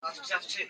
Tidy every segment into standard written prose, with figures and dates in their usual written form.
আসছে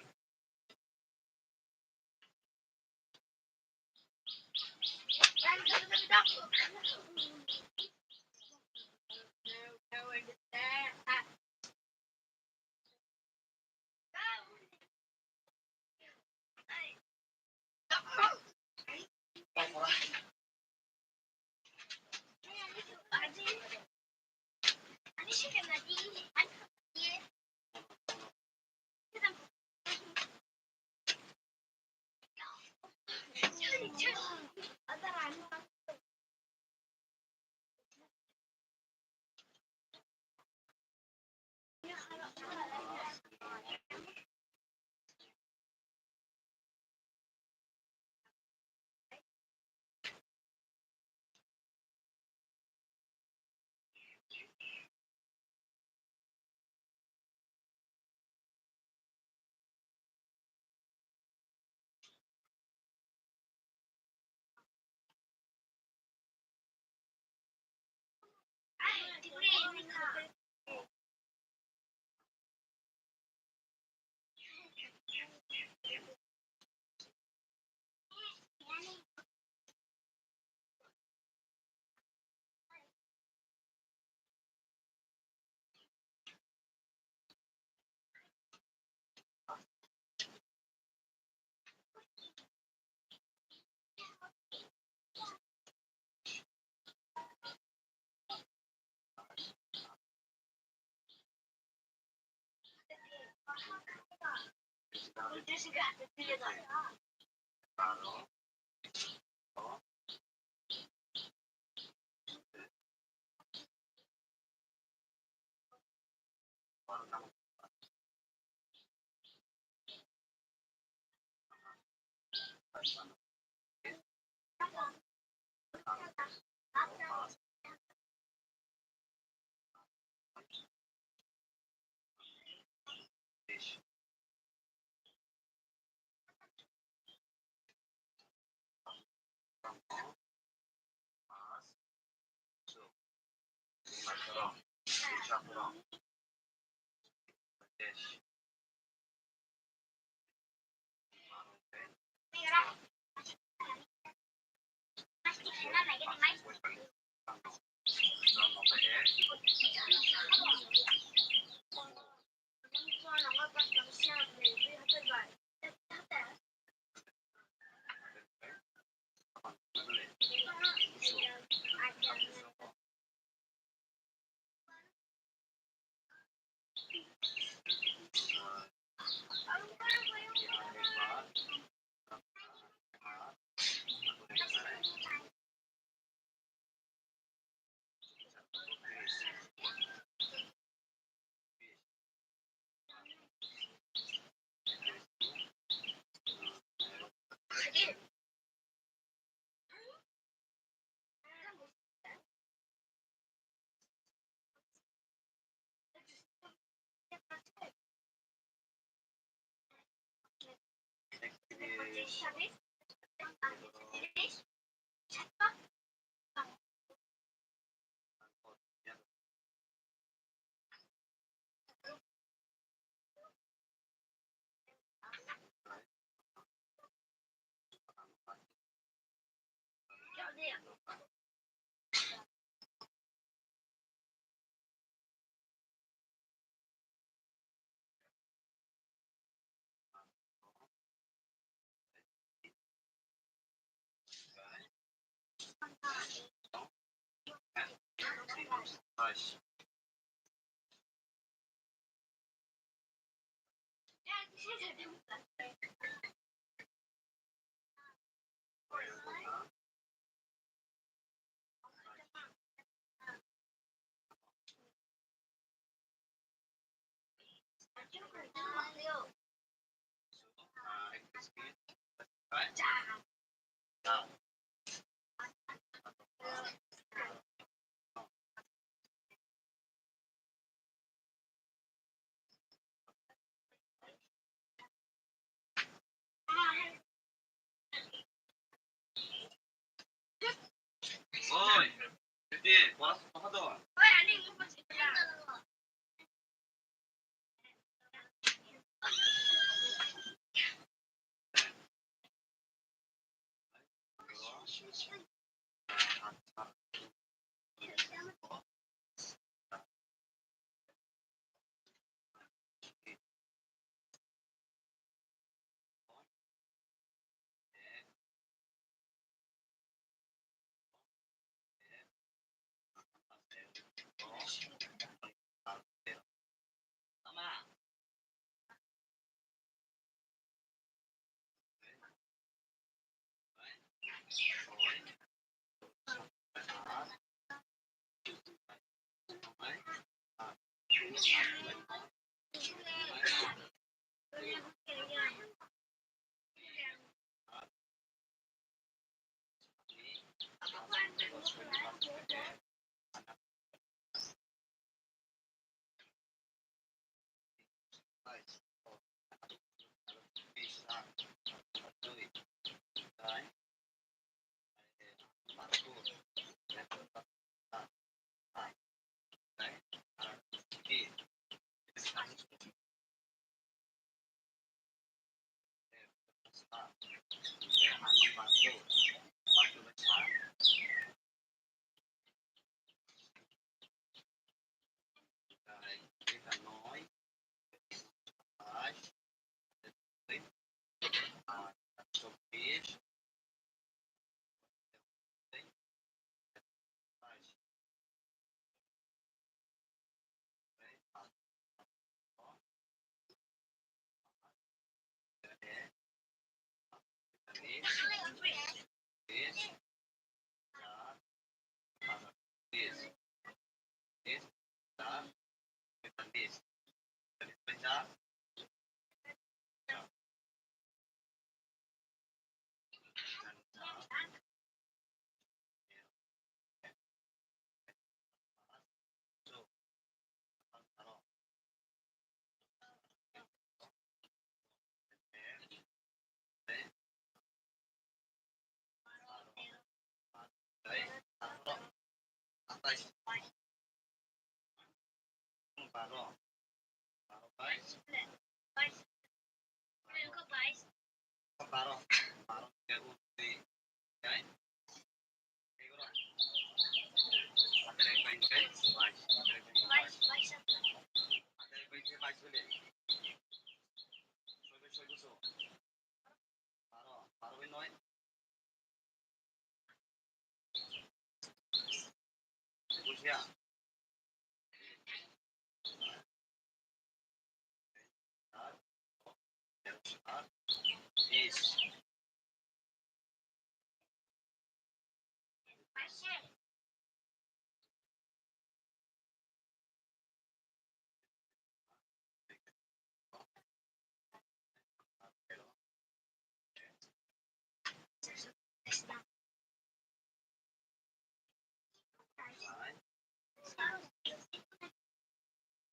Ôi, cái gì? Có phát rồi.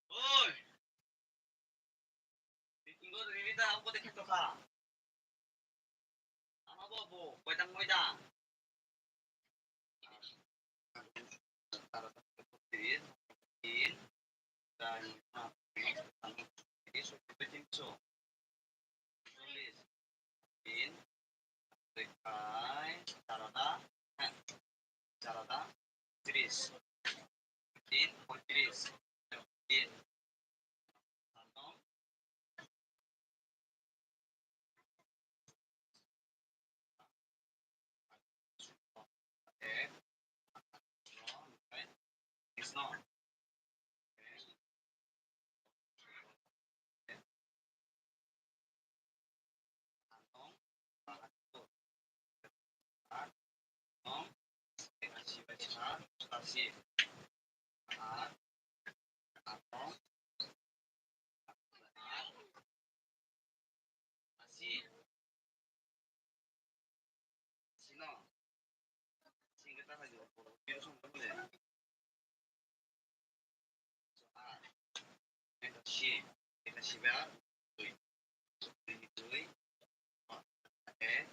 Ôi, 이거 리리다 아무것도 켰어 가. Moidang. Taruh dan ini sudah berjumpa. Tulis in rekai carada series in series in atau it's not kasih atau kasih sino singkatan aja biar semua boleh soal kita sih ber tuh eh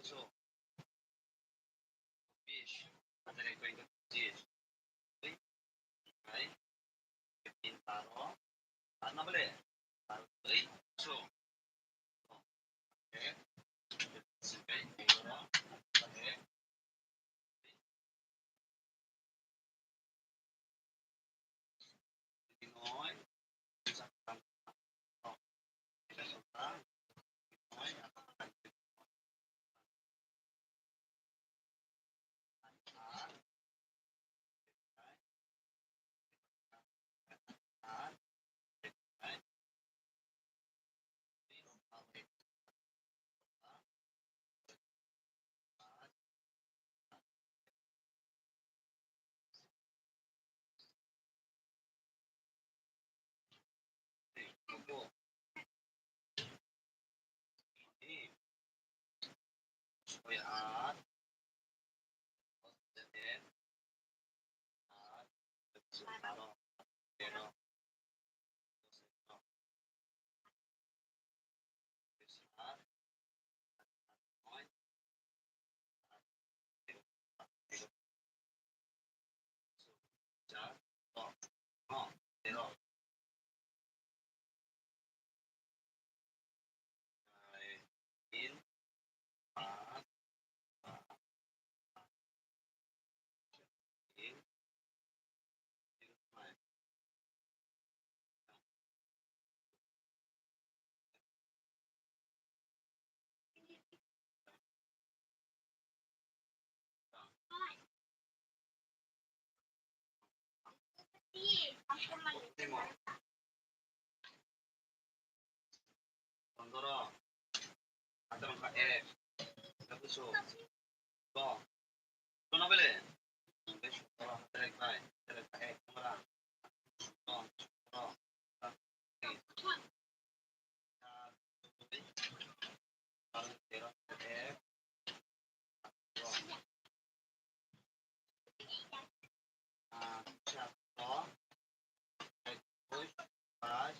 so fish ada yang going to right pintaro ano boleh taruh so okay sampai euro okay Pinoy bisa kita suka Pinoy atau ini supaya dan taruh pero besar no pero in in último Pandora atau KF Kapuso to to na bele beso to direct by direct KF kamera to pero KF chat to push pass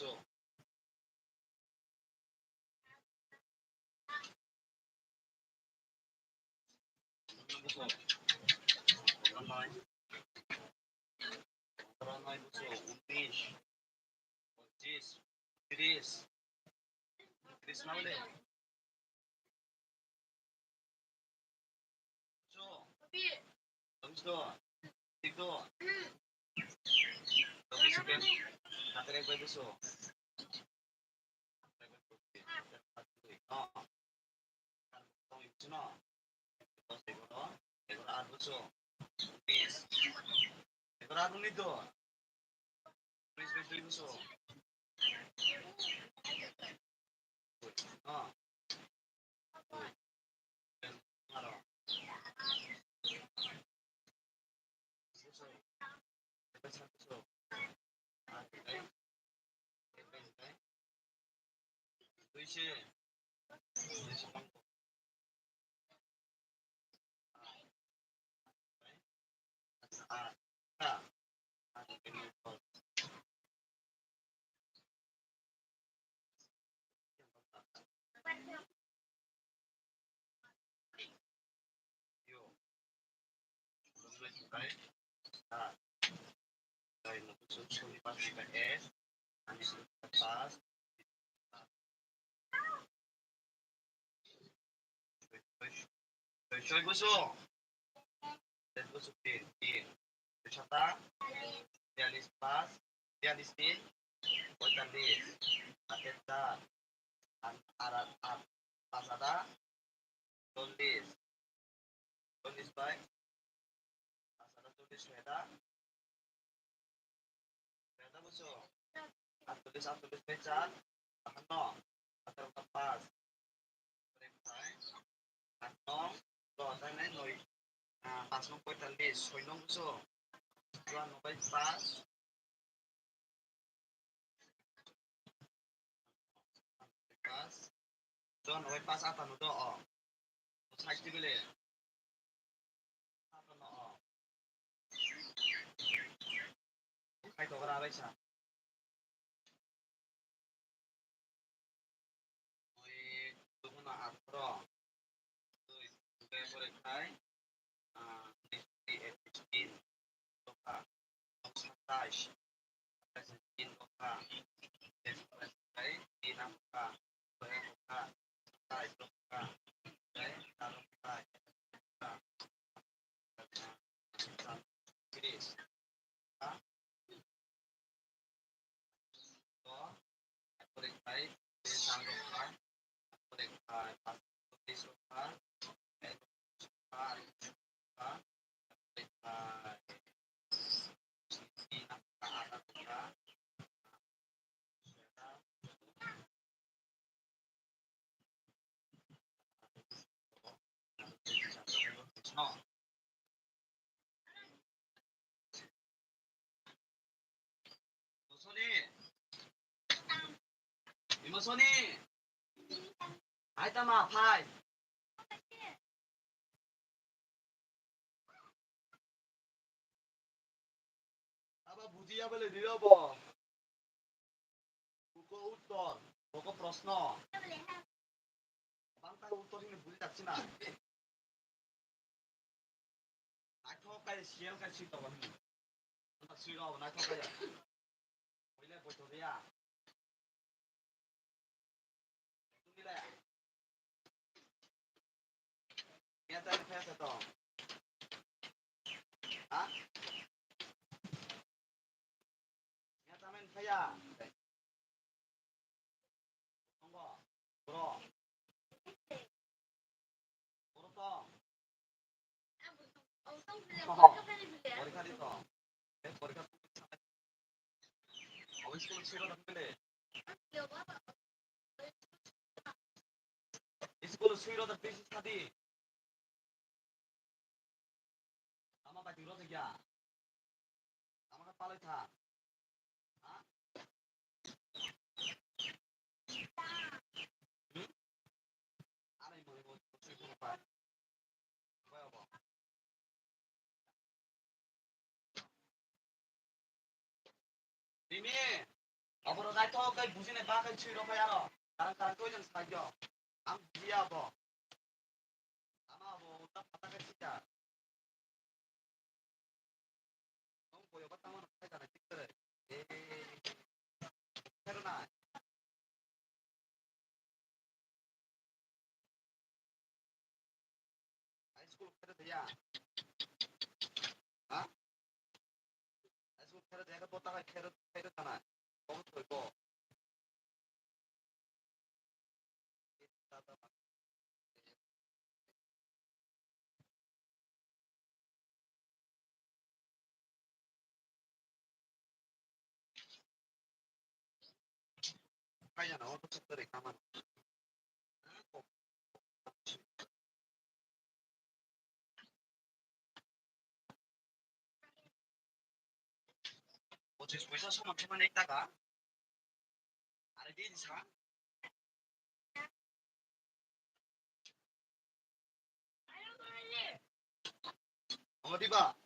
so buso, 19, 25, 30. 30 na ulit. Buso. Buso. Dito. Buso ken. Natirek ba buso? No. Buso no. Siguro. Siguro ar buso. 20. Sigurado nito. Please, please, buso. No. Ano? Buso. Buso. Okay. Okay. 20. 20 pang. Ah. Ah. Yo. Okay. Ah. Dahil nagsusulipan ka S. Ang isulipas. Shoy buso. Then buso din. Chata. Dialis pas. Dialis din. Otalis. Atenta. Arat at pasada. Tolis. Tolis by. Pasada tolis sweda. Sweda buso. At tulis pecat. Ano? Atau tepas. Atong. Lo, tayo na yun. Pas nung po talis. Soy nung buso. Juan mo ba pas? Pas. John, wait pas apa no do o. Sa actively. Apa no o. Kay ko grabe siya. Oy, tumo na atro. Oy, kay ko rin kay. 15. Toka. Touch. 15 toka. Kay inang ka. Kaya toka. Touch toka. Kay talong ka. Chris. Ha? To. Kulit kay. Talong ka. Kulit kay. Pulis ka. Kay ka. Ka. Kulit kay. Inang ka. Atat ka. No. Musoni. Musoni. Ay tama, pai. Aba বুঝিয়া বলে দিলব। বুকো উত্তর, বুকো প্রশ্ন। বাংলা উত্তর হিনে বুঝি যাচ্ছি না। নাইথকাই CL কাই সিতব হিনে। না সিরাও নাইথকাই। কইলে বইতো দিয়া। তুমিলে। এটা ফেসে তো। হ্যাঁ? এটা মেন ফায়া। অঙ্গ। বড়। বড় তো। পরীক্ষা দিত। পরীক্ষা অবশ্যই ছিল না পেলে। স্কুল ছিল তো বেশি সাদি। আমার বাকি রোজে গিয়া। আমাকে পালাই থা। হ্যাঁ? আরে মনে বলছি কোন পায়। ভয়াবহ। Dimi, aburo dai to kai buji ne ba kai chiro kai aro. Karang ko jan sagyo. Am dia bo. Ama bo ta pata kai sia. Nong boyo bata man kai kana tikre. school kere dia. Ha? School kere dia ko ta kere ta na. Ko thoi ko. Kaya na ko to tere kaman. 어제 회사 소망만 했다가 알게 사. 어디 봐.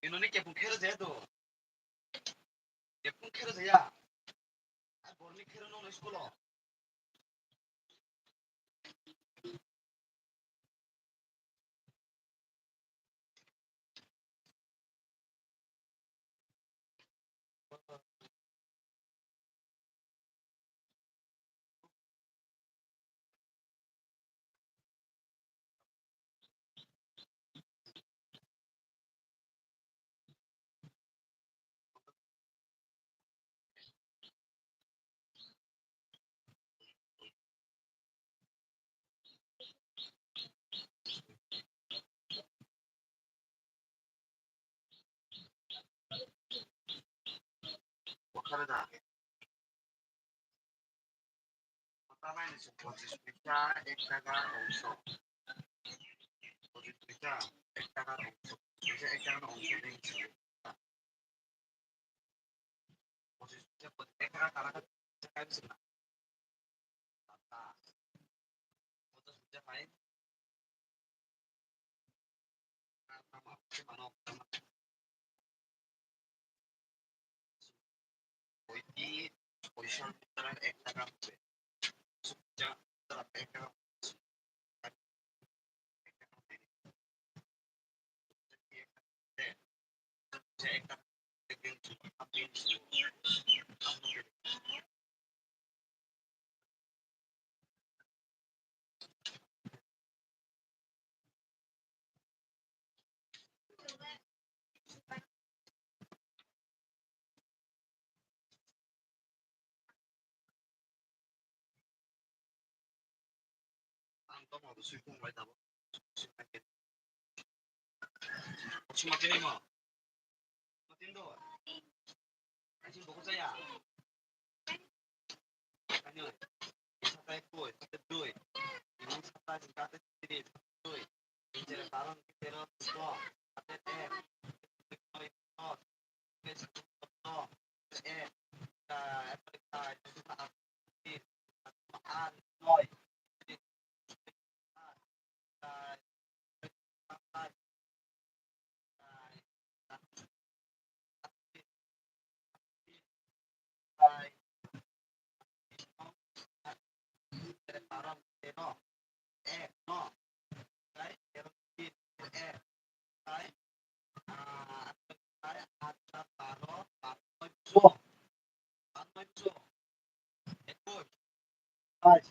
이놈이 개풍 캐러 돼도 개풍 캐러 돼야. 아 borni 캐러 놓는 스쿨로. wakharada. Pertama ini posisi kita ektakan অংশ. posisi kita ektakan অংশ. bisa ektakan অংশ দিয়েছি. posisi kita ektakan তারাটা জায়গায় ছিল না. তা কত সুবিধা পাই. nama মানব ওইটি পয়সা তারা 1 টাকা হবে. সুবিধা তারা 1 টাকা ang tomo do suikung vai tabo. Matini mo. Matindo. Asin boko saya. Kanyo. Isa tayo po, isa doy. Yung sa tayo kata tiri, doy. Injera parang kitero to. Ate eh. To. Kes to. Eh. Ka Afrika itu sa maan noy. Parang no. No. Right? Pero right? At paro, so. So. Ito. Right.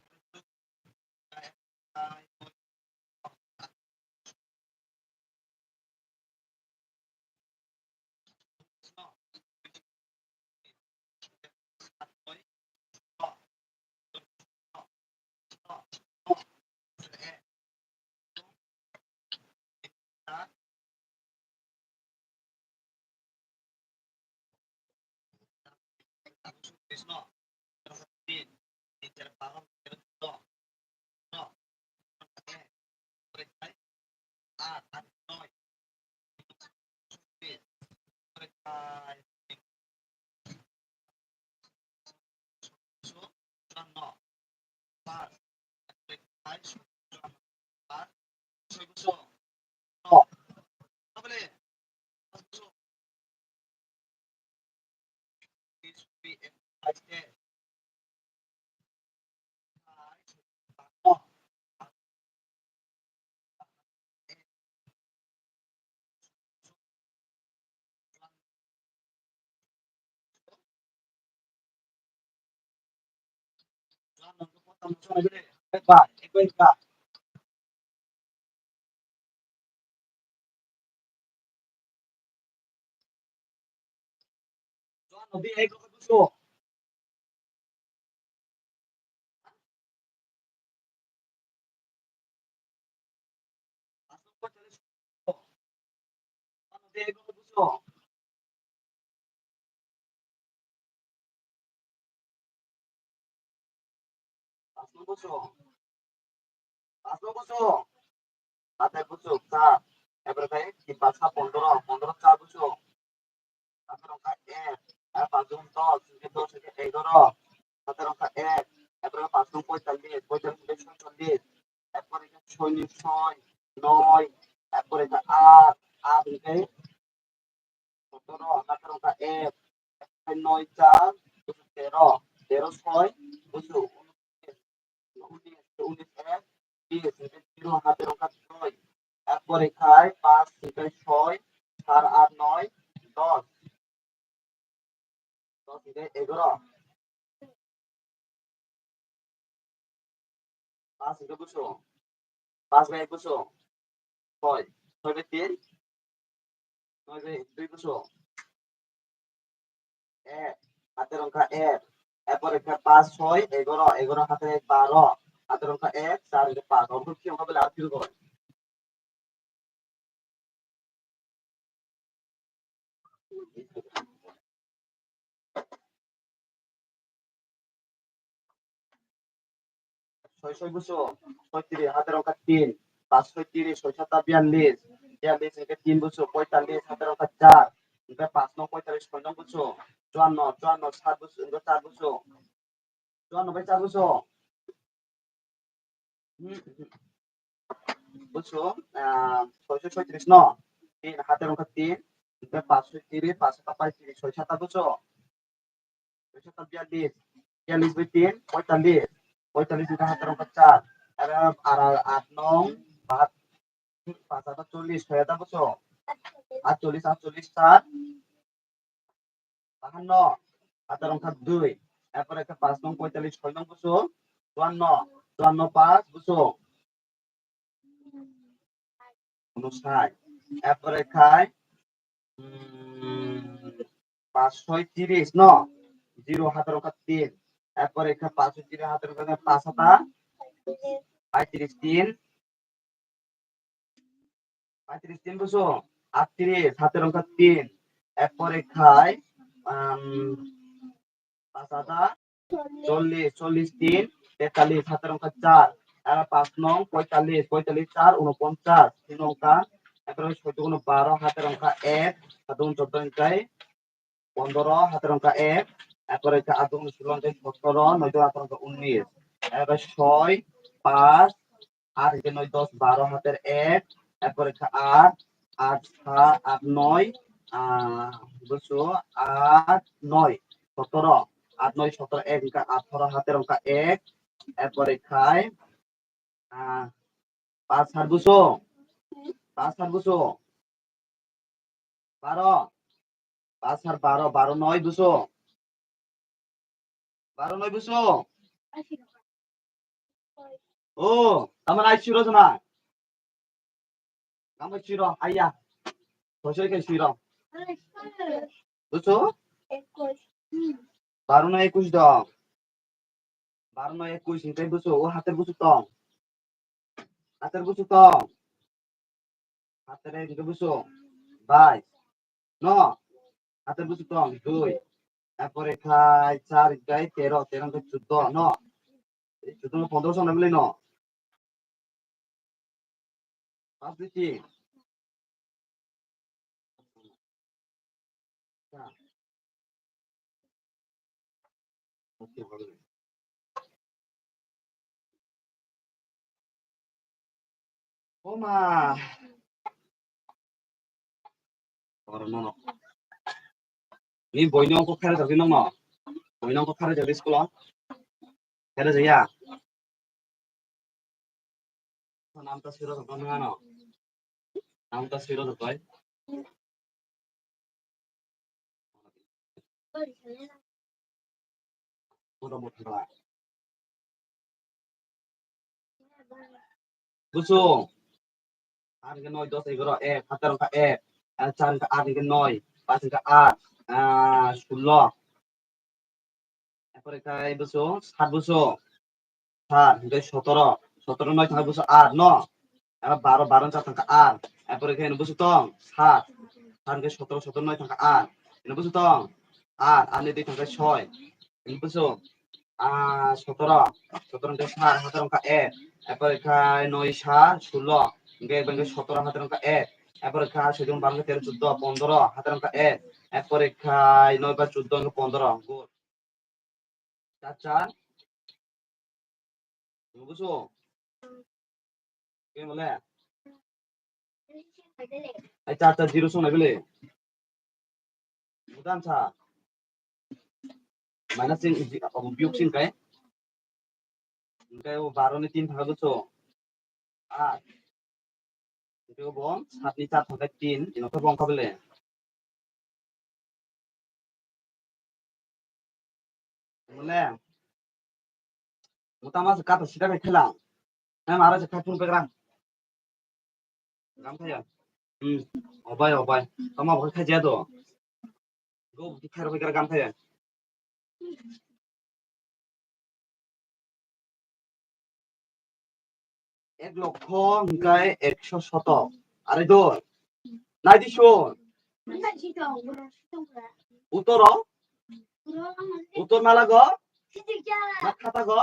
No. 5 28 5 6 No. Doble. Vai, vai. Joano, vem aí que eu vou. Vem aí que eu vou. Pasok buso. Pasok buso. Ate buso. Sa. Ebre tayo. Ipasa 15. 15 sa buso. Ate rongka 1. Pasok 10. Sige 10. Sige 11. Ate rongka 1. Ebre pasok 45. 45 থেকে 46. এরপরে 6 9 এরপরে 8 8 থেকে 17 ate rongka 1. 9 4 13 13 6 buso. 19 19 1 20 0 হাতের অঙ্ক 2 এরপরে খায় 5 থেকে 6 4 8 9 10 10 থেকে 11 5 থেকে 200 5 বাই 200 6 6 বাই 3 9 বাই 200 1 হাতের অঙ্ক 1 এরপরে 5 6 11 11 হাতের 1 12 হাতের অঙ্ক 1 4 5 অঙ্ক কি অঙ্ক বলে আর কি করে ছয় ছয় দুশো 36 হাতের অঙ্ক 3 5 ছয় 30 6 7 42 42 থেকে 3 বুঝছো 45 হাতের অঙ্ক 4 এটা 5 9 45 6 9 বুঝছো 54 54 7 বুঝছো এটা 4 বুঝছো 54 ভাই 4 বুঝছো বুঝছো 636 ন 3 হাতের অঙ্ক 3 এটা 5 ছয় 30 5 7 35 6 7 বুঝছো 6 7 42 42 বাই 3 45 45 এটা হাতের অঙ্ক 4 আর 8 9 5 7 40 6 7 বুঝছো 48 48 4 52 হাতের অঙ্ক 2 এরপরে একটা 5 নং 45 6 নং বুঝছো 54 54 5 বুঝছো 59 এরপরে খায় 5 6 30 ন 0 হাতের অঙ্ক 3 এরপরে খায় 5 30 হাতের অঙ্ক 5 হাতা 35 3 35 3 বুঝছো 38 হাতের অঙ্ক 3 এরপরে খায় 5 হাতা 40 40 3 43 হাতের অঙ্ক 4 আর 5 নং 45 45 4 49 3 অঙ্কা এরপরে 14 12 হাতের অঙ্ক 1 7 14 অঙ্কায় 15 হাতের অঙ্ক 1 এরপরে 8 16 অঙ্কায় 17 9 হাতের অঙ্ক 19 এরপরে 6 5 8 9 10 12 হাতের 1 এরপরে 8 8 7 8 9 বুঝছো 8 9 17 8 9 17 1 18 হাতের অঙ্ক 1 এরপরে খায় 5 7 বুঝছো 5 7 বুঝছো 12 5 আর 12 12 9 বুঝছো 12 9 বুঝছো ও আমার আই ছিল না আমার ছিল আইয়া বসে কে ছিল বুঝছো 12 9 21 দাও 12 9 21 এটাই বুঝছো ও হাতের বুঝছো তো হাতের বুঝছো তো হাতের এদিকে বুঝছো 22 ন হাতের বুঝছো তো 2 তারপরে খাই 4 গাই 13 13 14 ন এই 14 15 সনে বলি ন পাঁচ দিচ্ছি ওকে ও মা ni boyno ko khare jabi no ma boyno ko khare jabi school khare jaya নামটা ছিল তো না নামটা ছিল তো ভাই মোটামুটি বুঝছো আর ke 9 10 11 1 17 angka 1 4 angka 8 ke 9 5 angka 8 16 এরপরে খাই বুঝছো 7 বুঝছো 7 17 17 9 থাকে বুঝছো 8 ন এবার 12 12 4 থাকে 8 এরপরে এখানে বুঝছো তো 7 7 কে 17 17 9 থাকে 8 এখানে বুঝছো তো 8 আর নিতে থাকে 6 এখানে বুঝছো 17 17 কে 7 হাতের অঙ্ক 1 এরপরে খাই 9 7 16 গে 17 হাতের অঙ্ক 1 এরপরে খাই 17 12 13 14 15 হাতের অঙ্ক 1 এরপরে খাই 9 বা 14 অঙ্ক 15 গুণ 4 4 বুঝছো কে বলে এই 4 4 0 শোনা বলে বুঝান ছা মাইনাস চিন বিয়োগ চিন কাই ও 12 নি 3 থাকা বুঝছো 8 itu bom 7 ni 4 sampai 3 ini ko bom kabele বলে মোটামা কাটা সিটা খেলা হ্যাঁ মারা যে খাতুন পেগ্রাম গাম খায়া অবাই অবাই তোমা ভয় খাই যা তো গো কি খার পেগ্রাম গাম খায়া 1 লক্ষ গায় 100 শতক আরে দর নাই দিছো উত্তর উত্তর মালা গো না খাতা গো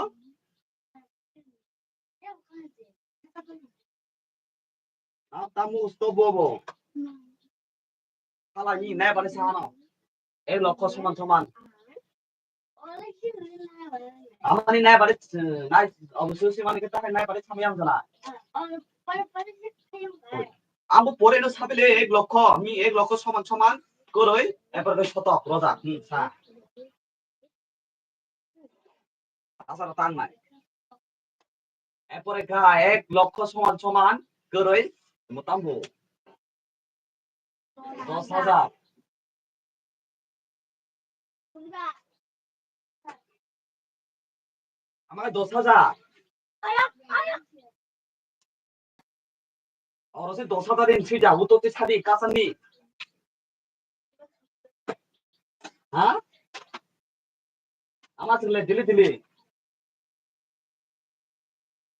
না তামু তো ববো খালা নি নাই বারে সাহানো 1 লক্ষ সমান সমান আমানি নাই বারে নাই অবশ্যই সীমানে কে টাকা নাই বারে সামিয়াম জানা আমু পরে no সাবিলে 1 লক্ষ আমি 1 লক্ষ সমান সমান করই এরপরে শতক রোজা সা আসলে তান নাই এরপরে গা 1 লক্ষ সমান সমান করই মোটামু 10,000 আমার 10,000 और से 10,000 इन फिजा वो तो ते छादी कासनी हां আমার ছেলে দিলি দিলি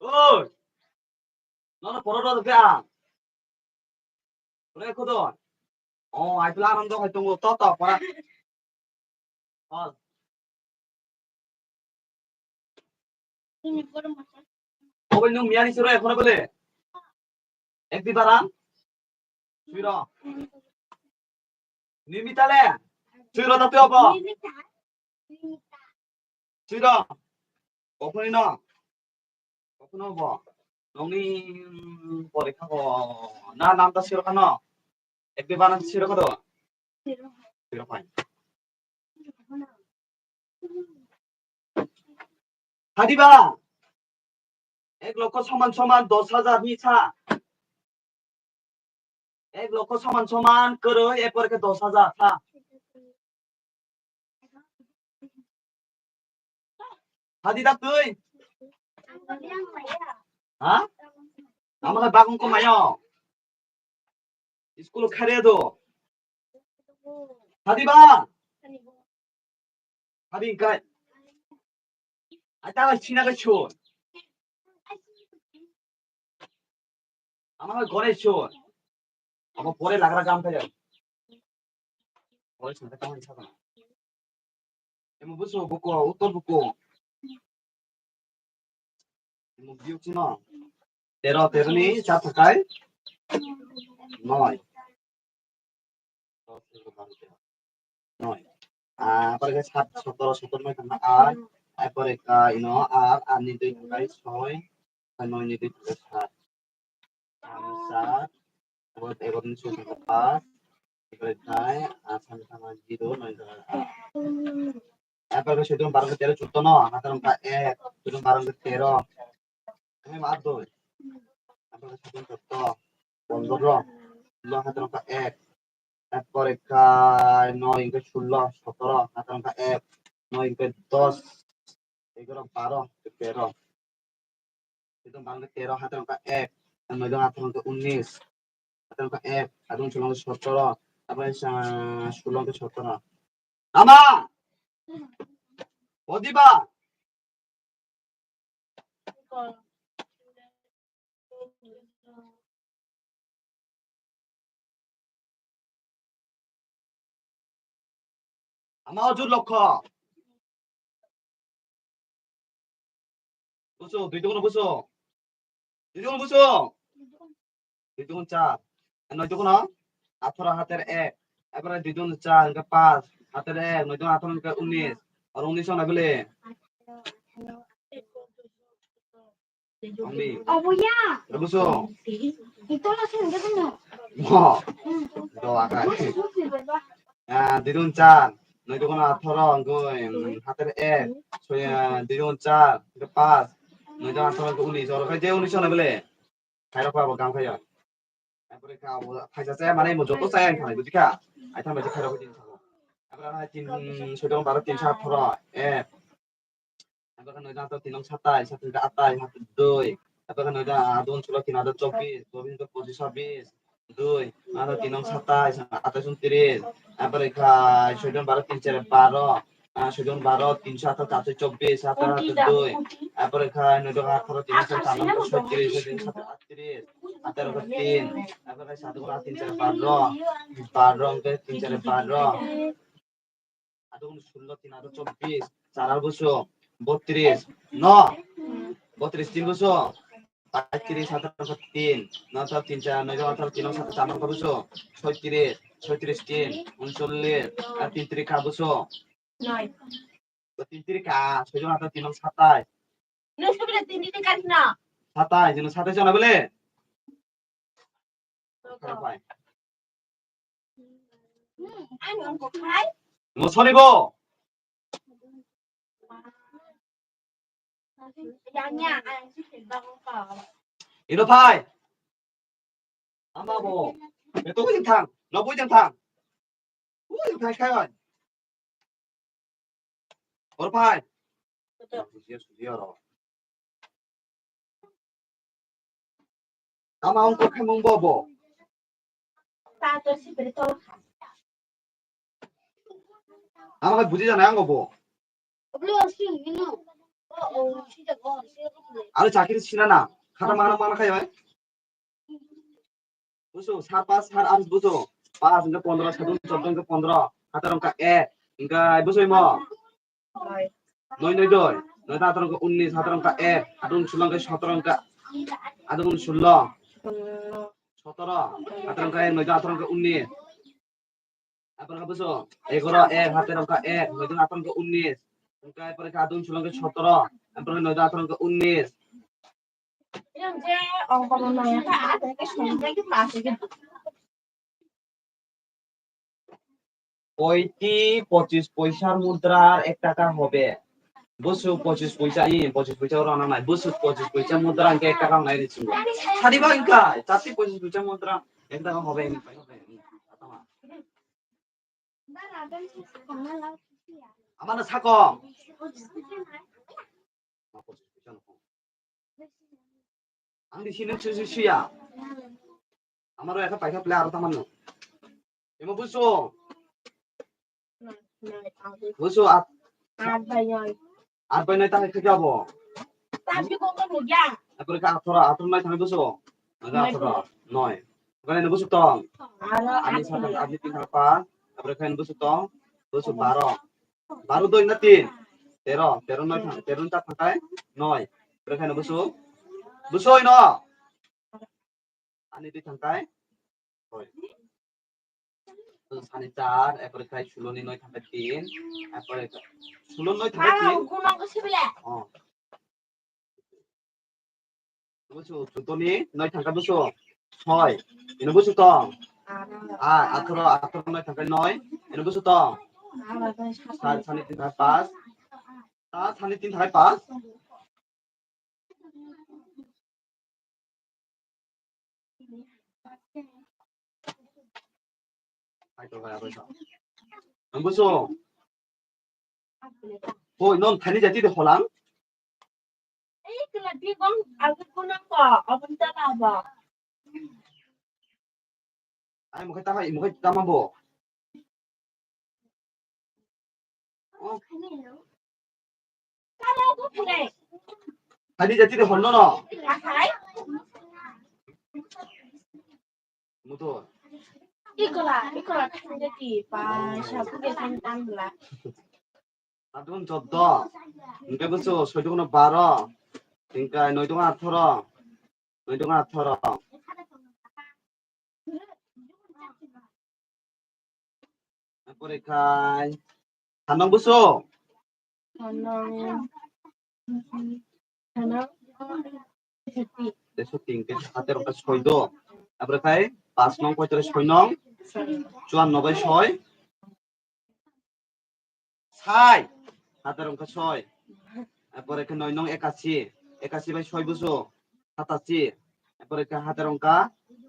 ওই না না পরোটা দে আ ওরে কত ও আইতলা আনন্দ হয়তো তো তো পড়া হল ওই নু মিয়ানি ছিল এখন বলে একদি বারাম সুইরা নিমিতালে সুইরা তাতে হবো সুইরা কখনই না কখনো হবো ননি পরীক্ষা না নামটা ছিল কেন একদি বারাম ছিল কত সুইরা পাই হাদিবা 1 লক্ষ সমান সমান 10,000 নিছা 1 লক্ষ সমান সমান করো এরপরে 10,000 থা হাদিদা তুই হ্যাঁ আমাকে বাগুন কমায় স্কুল খারে দো হাদিবা হাদি গাই আটা চিনা গাইছো আমার ঘরে চোর আমার পরে লাগরা গাম থাকে পরে শুনতে কেমন ইচ্ছা না এমন বুঝছো বুকো উত্তর বুকো এমন বিউছি না 13 13 নি 4 থাকায় 9 9 পরে 7 17 17 9 থাকা 8 এরপরে ইনো আর আর নি 2 থাকায় 6 আর 9 নি 2 থাকায় 7 সাত এগারো দিন ষোলো সংখ্যা পাঁচ এবারে খায় আর সামনে আমার জিরো নয় এরপরে সেদিন 12 13 14 ন হাতের অঙ্ক 1 সেদিন 12 13 আমি মার দই তারপরে সেদিন 14 15 16 হাতের অঙ্ক 1 এরপরে খায় 9 ইনকে 16 17 হাতের অঙ্ক 1 9 ইনকে 10 11 12 13 সেদিন 12 13 হাতের অঙ্ক 1 9 হাতের অঙ্ক 19 হাতের অঙ্ক 1 হাতের অঙ্ক 17 তারপরে 16 অঙ্ক 17 আমা ওদিবা আমা অজুর লক্ষ্য বুঝছো দুই দুগুণ বুঝছো দুই দুগুণ বুঝছো দুই দুগুণ 4 আর 9 দুগুণ 18 হাতের 1 এবারে 2 দুগুণ 4 ইনকা 5 হাতের 1 9 দুগুণ 18 ইনকা 19 আর 19 না বলে আমি অবয়া বুঝছো ito na siya gawin mo do আকার 2 দুগুণ 4 9 দুগুণ 18 ইনকা হাতের 1 2 দুগুণ 4 ইনকা 5 9 দুগুণ 18 ইনকা 19 আর যে 19 না বলে খাইরা পাবো গাম খাইয়া তারপরে খাবো খাইছাছে মানে মো যত চাই আই খাই বুঝিকা আই থাম বাজি খাইরা দিন থাকো তারপরে 3 16 12 3 7 18 1 তারপরে 9 7 3 27 7 28 হাতে 2 তারপরে 9 আদন 16 3 আদন 24 24 25 26 2 আদন 3 27 28 29 তারপরে খাই 16 12 3 4 12 16 12 3 7 4 24 7 2 তারপরে খাই 9 18 3 4 36 37 38 18 3 তারপরে 7 3 4 12 12 অঙ্কে 3 4 12 আদন 16 3 আদন 24 4 আর বসো 32 9 32 3 বসো 35 17 3 9 3 4 9 18 3 7 4 নম্বর বসো 36 36 3 39 আর 3 3 খা বসো 9 3 3 খা 6 18 3 27 Nusto bila tindi kan na 27 যেন 27 জানা বলে খারাপ হয় ano ang kukai মছনিব yang niya ang bang ka ইনো ভাই আমাবো এতো কই থাং নবই জান থাং ওই ভাই খাই হয় ওর ভাই সুজিয়া সুজিয়া র আমা অঙ্ক খামং ববো ta to si berito আমাকে বুঝি জানা আঙ্গবো Oblo si gino o si ta go si ko আরে চাকরি ছিল না খাতা মানা মানা খাই হয় বুঝছো 7 5 7 8 বুঝছো 5 ইনকা 15 7 14 ইনকা 15 হাতের অঙ্ক 1 ইনকা বুঝছো ম 9 9 2 9 হাতের অঙ্ক 19 হাতের অঙ্ক 1 আদুন 16 অঙ্ক 17 অঙ্ক আদুন 16 17 হাতের অঙ্ক 1 9 হাতের অঙ্ক 19 তারপরে বুঝছো 11 1 হাতের অঙ্ক 1 9 হাতের অঙ্ক 19 ইনকা এরপরে আদুন 16 অঙ্ক 17 তারপরে 9 হাতের অঙ্ক 19 yang je ang ko na ya ka ate ke sunta ke pase ke কয়টি 25 পয়সার মুদ্রার 1 টাকা হবে বুঝছো 25 পয়সা 25 পয়সা ওরা না নাই বুঝছো 25 পয়সা মুদ্রা আঙ্কে 1 টাকা নাই দিছিল সাদিবা ইনকা চারটি 25 পয়সা মুদ্রা 1 টাকা হবে আমার না থাকো আমি সিনে সুসিয়া আমারও একটা পয়সা প্লে আর তামানো এমন বুঝছো বুঝছো at bayan আর পাই নাই তাহলে কি যাবো tapi ko ko mo ya তারপরে আঠরা আঠরা নাই তাহলে বুঝছো আঠরা 9 ওখানে বুঝছো তো ara আমি সাত আপনি 3 আর 5 তারপরে এখানে বুঝছো তো বুঝছো 12 12 2 না 3 13 13 9 13 টা ফাটায় 9 তারপরে এখানে বুঝছো বুঝছোই না আনি দুই থাকায় হয় তো সানি 4 এরপরে খাই 16 নি 9 থাকায় 3 এরপরে 16 9 থাকায় 3 gunung ko si bila হ্যাঁ বুঝছো 14 নি 9 থাকা বুঝছো 6 ini busu tong 알아. 18 9 tangkai 9 ini busu tong 알아. 4 3 3 tangkai 5 4 3 3 tangkai 5 hai to hai apa sao ini busu ôi non thani jati de holang Cái là đi con ăn cái con ăn bò ở bên ta là bò. ai một cái tama bo Cái đâu có cái này. thani jati de honno no Là phải. muto Cái là cái gì bà sao cái thanh tâm là. adun 14 이게 부수 6 동은 12 그러니까 9 동은 18 9 동은 18 তারপরে খাই ধানং বুসু Nó 63 কে হাতের অঙ্ক 6 দো তারপরে খাই 5 নং 35 6 নং 54 by 6 6 হাতের অঙ্ক 6 তারপরে খাই 9 নং 81 81 বাই 6 বুসু 87 তারপরে খাই হাতের অঙ্ক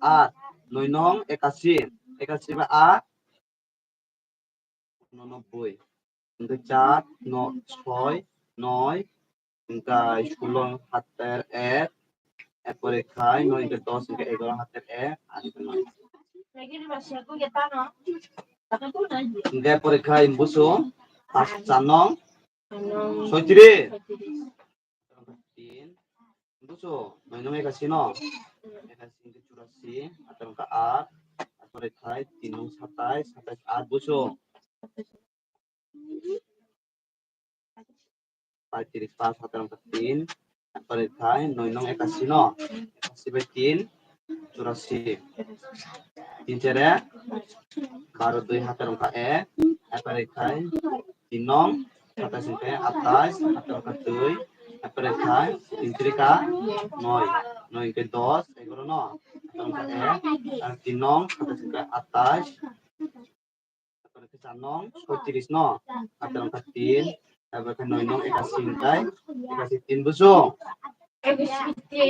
8 9 নং 81 81 বাই 8 99 কিন্তু 4 9 6 9 ఇంకా 16 হাতের 1 এরপরে খাই 9 কে 10 কে 11 হাতের 1 আর 9 cái mà xe của người ta nó. Cái của nó gì? এরপরে খাই বুসু 5 4 নং Nó 36 3 বুসু 9 নং 81 ন 81 কে 84 হাতের অঙ্ক 8 তারপরে খাই 3 নং 27 27 8 বুসু 35 5 হাতের অঙ্ক 3 তারপরে খাই 9 নং 81 ন 81 বাই 3 84 3 4 12 2 হাতের অঙ্ক 1 তারপরে খাই 3 নং 27 কে 28 হাতের অঙ্ক 2 তারপরে খাই 3 3 9 9 কে 10 11 ন হাতের অঙ্ক 1 আর 3 নং 27 কে 28 তারপরে 4 নং 36 ন হাতের অঙ্ক 3 তারপরে 9 নং 81 কে 81 3 বুঝছো cái shit. Cái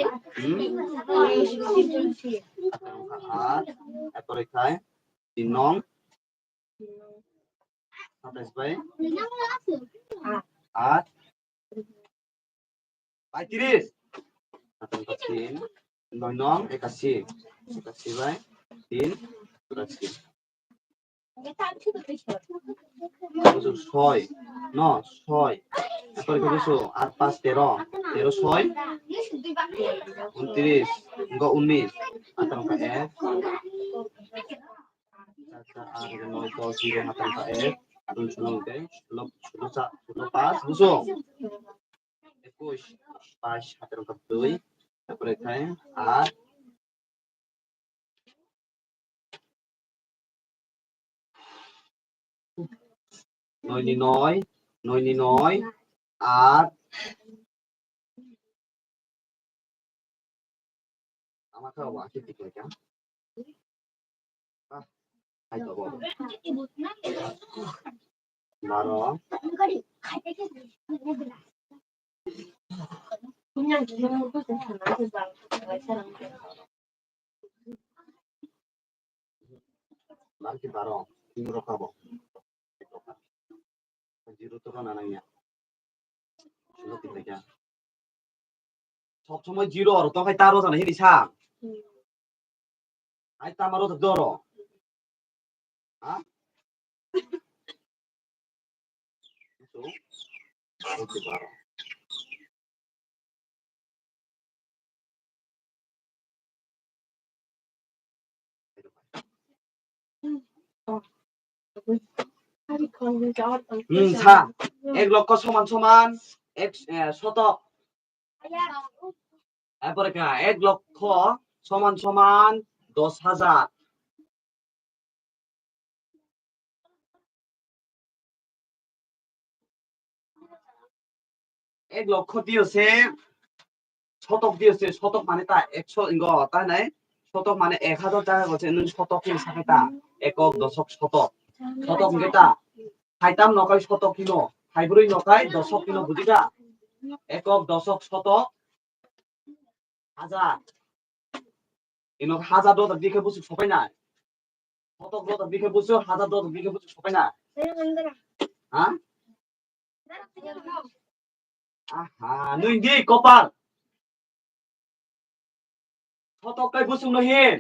shit. হাতের অঙ্ক 8 তারপরে খাই 3 নং 27 বাই 8 35 হাতের অঙ্ক 3 9 নং 81 81 by 3 84 Cái tan chứ được cái বুঝছো 6 ন 6 তারপরে কি বুঝছো 8 5 13 13 6 29 enggak 19 হাতের অঙ্ক 1 4 8 9 10 0 হাতের অঙ্ক 1 2 ষোলো 5 বুঝছো 21 22 হাতের অঙ্ক 2 তারপরে এখানে 8 99 99 8 আমার তো বাকি ঠিক আছে হাই তো 12 그냥 그냥 먹고 괜찮아. 사람. বাকি 12 তিনগুলো খাবো জিরো তো না নাই ষোলো তিন থেকে সবসময় জিরো আর তো খাই তারও জানা হিদি ছা আই তামারও তো দরো হ্যাঁ তো ওকে 12 ছা 1 লক্ষ সমান সমান 1 শতক এরপরে কা 1 লক্ষ সমান সমান 10,000 1 লক্ষ দিয়েছে শতক দিয়েছে শতক মানে তা 100 ইঙ্গ তাই নাই শতক মানে 1000 জায়গা গছে নों শতক কি সাকেতা একক দশক শতক শতক গেতা হাইতাম নকাই শতক কিনো হাইব্রই নকাই দশক কিনো বুঝিকা একক দশক শতক হাজার ইনো হাজার দত দিকে বুঝু সবাই না শতক দত দিকে বুঝু হাজার দত দিকে বুঝু সবাই না হ্যাঁ আহা নই দি কপাল শতক কাই বুঝু নহিন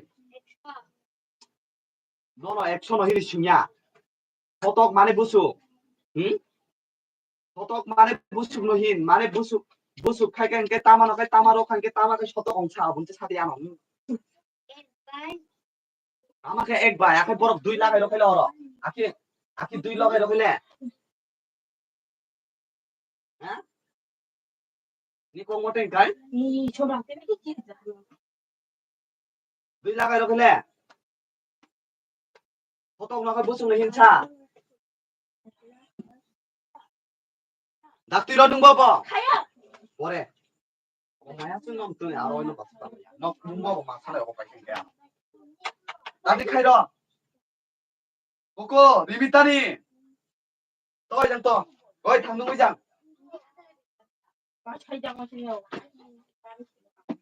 নন 100 নহিনি সিংয়া শতক মানে বুঝু হুম শতক মানে বুঝু নহিন মানে বুঝু বুঝু খাইকে তামা নকাই তামারো খানকে তামাকে শতক অংশা বুঝতে সাথে আনো আমাকে একবার একে বরফ 2 লাগাই রাখলে ওর আকি আকি 2 লাগাই রাখলে হ্যাঁ নি কোন মতে গাই ই ছোট হাতে নাকি কি 2 লাগাই রাখলে শতক নকাই বুঝু নহিন ছা ডাক্তি র দুং বাবা পরে মায়া চুন নম তুই আর অন্য বাস্তা নক মুম্বা মা সালে ও পাইছে কে ডাক্তি খাই র কোকো রিবিতানি তোই জান তো ওই থামদুং বইজাং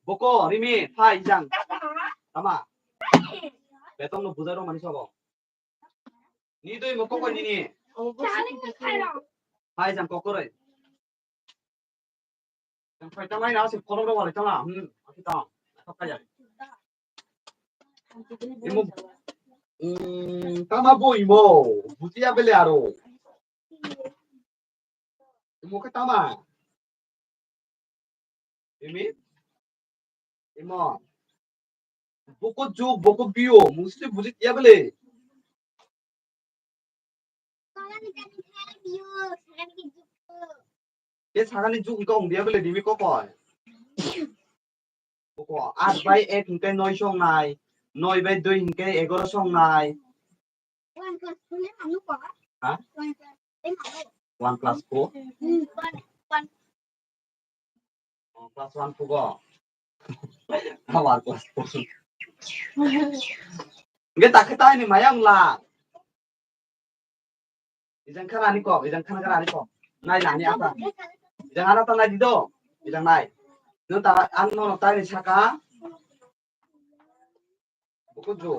বকো রিমি ফাই জাং তামা বেতন নো বুজারো মানি সব নি তুই মকো কই নি ফাই জাং kokore ফাই তামাই না সে কোন ro wala tama aki ta সকাই যাবে ইমো tama bo imo বুঝিয়া বেলে আরো ইমোকে তামা ইমি imo boko jo boko bio musti বুঝিয়া বেলে কে সাগানি যুগ গং দিয়া বেলে দিমি ক কয় boko 8 by 1 হিংকে 9 সংনাই 9 by 2 হিংকে 11 সংনাই 1 plus 4 plus 1 pugo awal plus 4 nge tak kita ini mayang lah Ijang kana ni ko ijang kana kana ni ko nai na ni apa ijang ana ta nai dido ijang nai no ta an no ta ni saka buku jo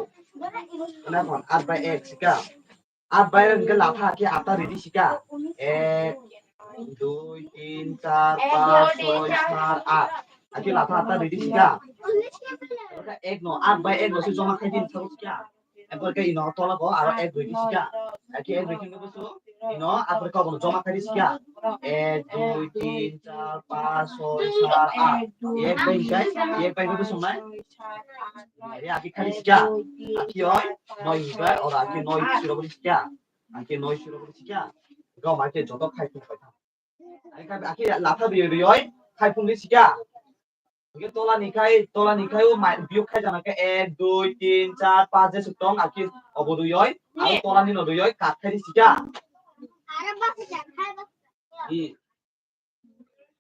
na kon 8 by 1 sika 8 by 1 ke latha ki ata ready sika 1 2 3 4 5 6 7 8 aki latha ata ready sika oka 1 no 8 by 1 no se joma khai din thau sika এরপর কে ইনো তোলা গো আর 1 2 seeker কি 1 2 3 বসো ইনো আপর কো জমা খাই seeker 1 2 3 4 5 6 7 8 1 2 seeker 1 2 বসো না আরে আকি খালি সিকা আকি হয় 9 হিবা আর আকি 9 শুরু করে সিকা আকি 9 শুরু করে সিকা গো মাকে যত খাই তুমি কথা আকি লাফা বিয়ে হয় খাই তুমি seeker Oke, tola nikai o biok khai jana ke 1 2 3 4 5 je sutong aki oboduyoi aro tola ni noduyoi kat khai sika i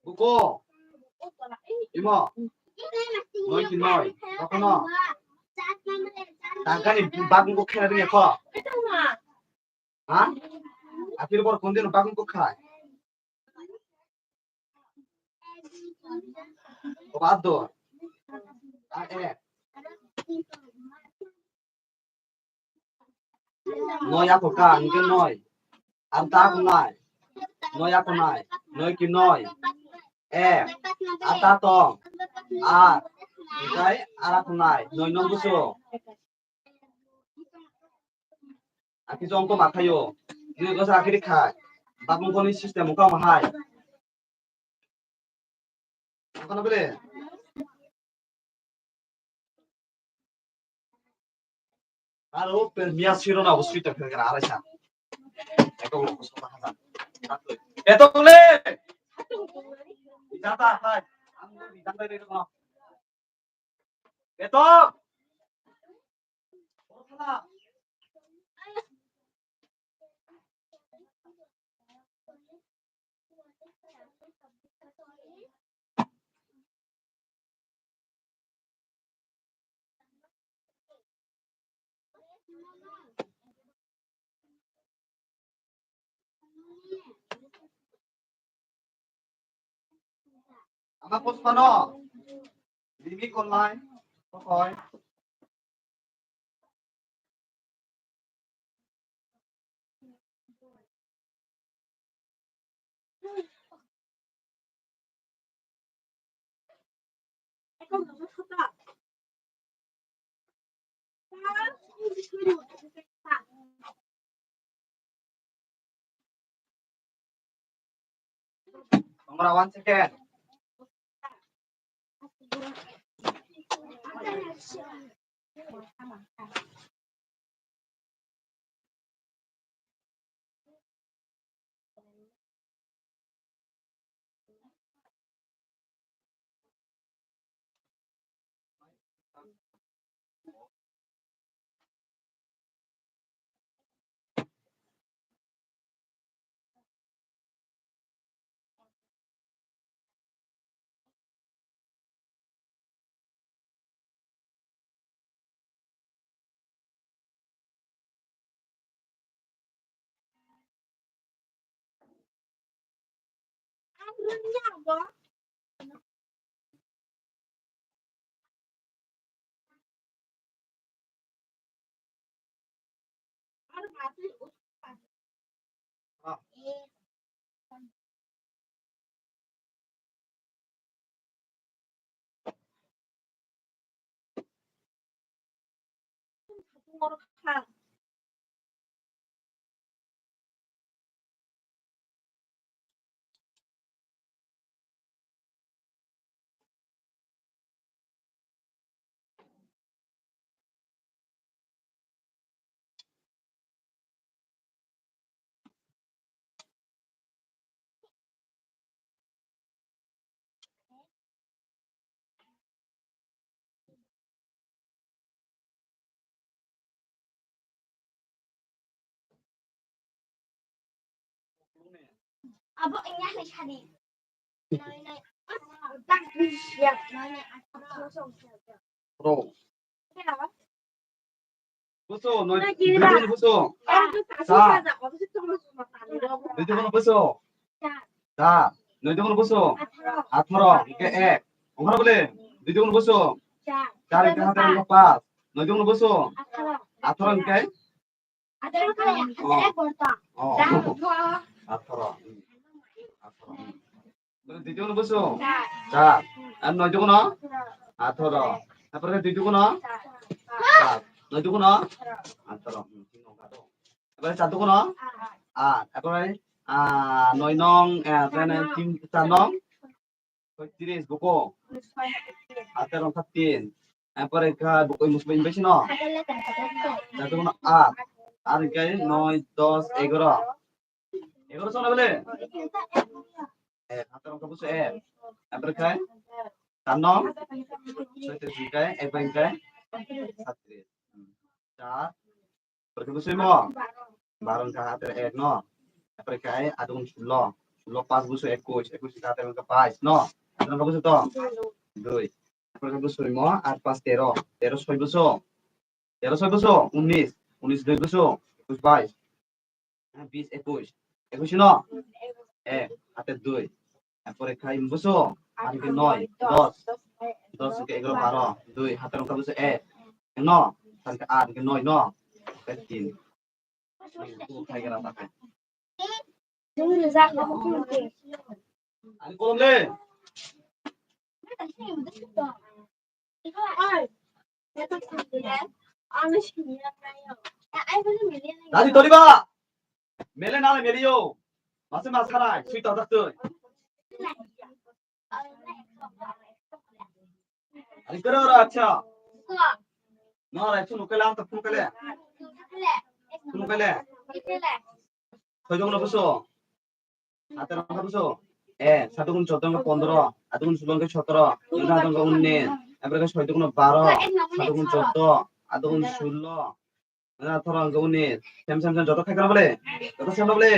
buko imo noi ki noi kono tangkani bagung ko khai ringe ko ha akir bor kondin bagung ko khai Obado. Noi ako ka, nike noi. Anta ako nai. Noi ako nai. Noi ki noi. Ata tong. Nikai ara ako nai. Noi nong gusto. Aki jong ko makayo. Ini ko sa akiri khai. Bagong ko ni system ko mahai. Ako na bele. Halo, permias siro na usui ta kira ara sa. Eko lo ko sa hasan. Eto le. Jata hai. Amgo bidang dai ko. Eto. Ola. Anak Puspano, Bibi online, Pokoy. Ikaw na masata. Hindi ko rin masata. Nomor 1 second. Ano niya ba? Ano kasi usapan? Ah. Ngorok ka. Abo ini hay hari. Nay. Tak siap. Nay sosok siya. Pro. Kaya Buso, no. Lagi Video na. mo buso. Sa. Dito Video mo buso. 자, video mo buso. 18. 이게 에. 오하나 볼래. video mo buso. 자, 이렇게 하다는 거 봐. video mo buso. 18 이게. 어. 18. 그래 video mo buso. 자, 안 video mo 18. তারপরে দুই দুগুণ 7, 9 দুগুণ 18, এবারে 4 দুগুণ 8, এরপরে 9 নং 3 4 নং 30 buko 8 nong 13, এরপরে buko muslim বেশি ন 4 দুগুণ 8 আর কি 9 10 11 11 শোনা বলে 1 nong kabuso 1, এরপরে খায় 4 nong 36 kayak bang kayak 36 4 berkebusuh mo barang kahater no apre adung sulo 5 busuh 21 kahater ka 5 no adung kabusuh to 2 apre kabusuh mo R 5 13 13 6 busuh 19 2 busuh 21 22 20 21 no হাতে 2 apre খাই busuh আর কি 9 10 10 ke 11 12 2 hater ka busuh no tan ke 8 ke 9 no ke 3 খাই গেলাম তাকে আমি কলম লে দাদি ধরিবা মেলে না মেলিও মাসে মাছ খারাই সুই তাও থাকতো আরে করে ওরা আচ্ছা না রে শুনো কেলাম তো ফোন কেলে শুনো কেলে কয়জন বসো হাতের কথা বসো সাত গুণ 14 15 আট গুণ 16 17 9 গুণ 19 এবারে 6 গুণ 12 7 গুণ 14 8 গুণ 16 18 গুণ 19 সেম যত খাই বলে যত সেম বলে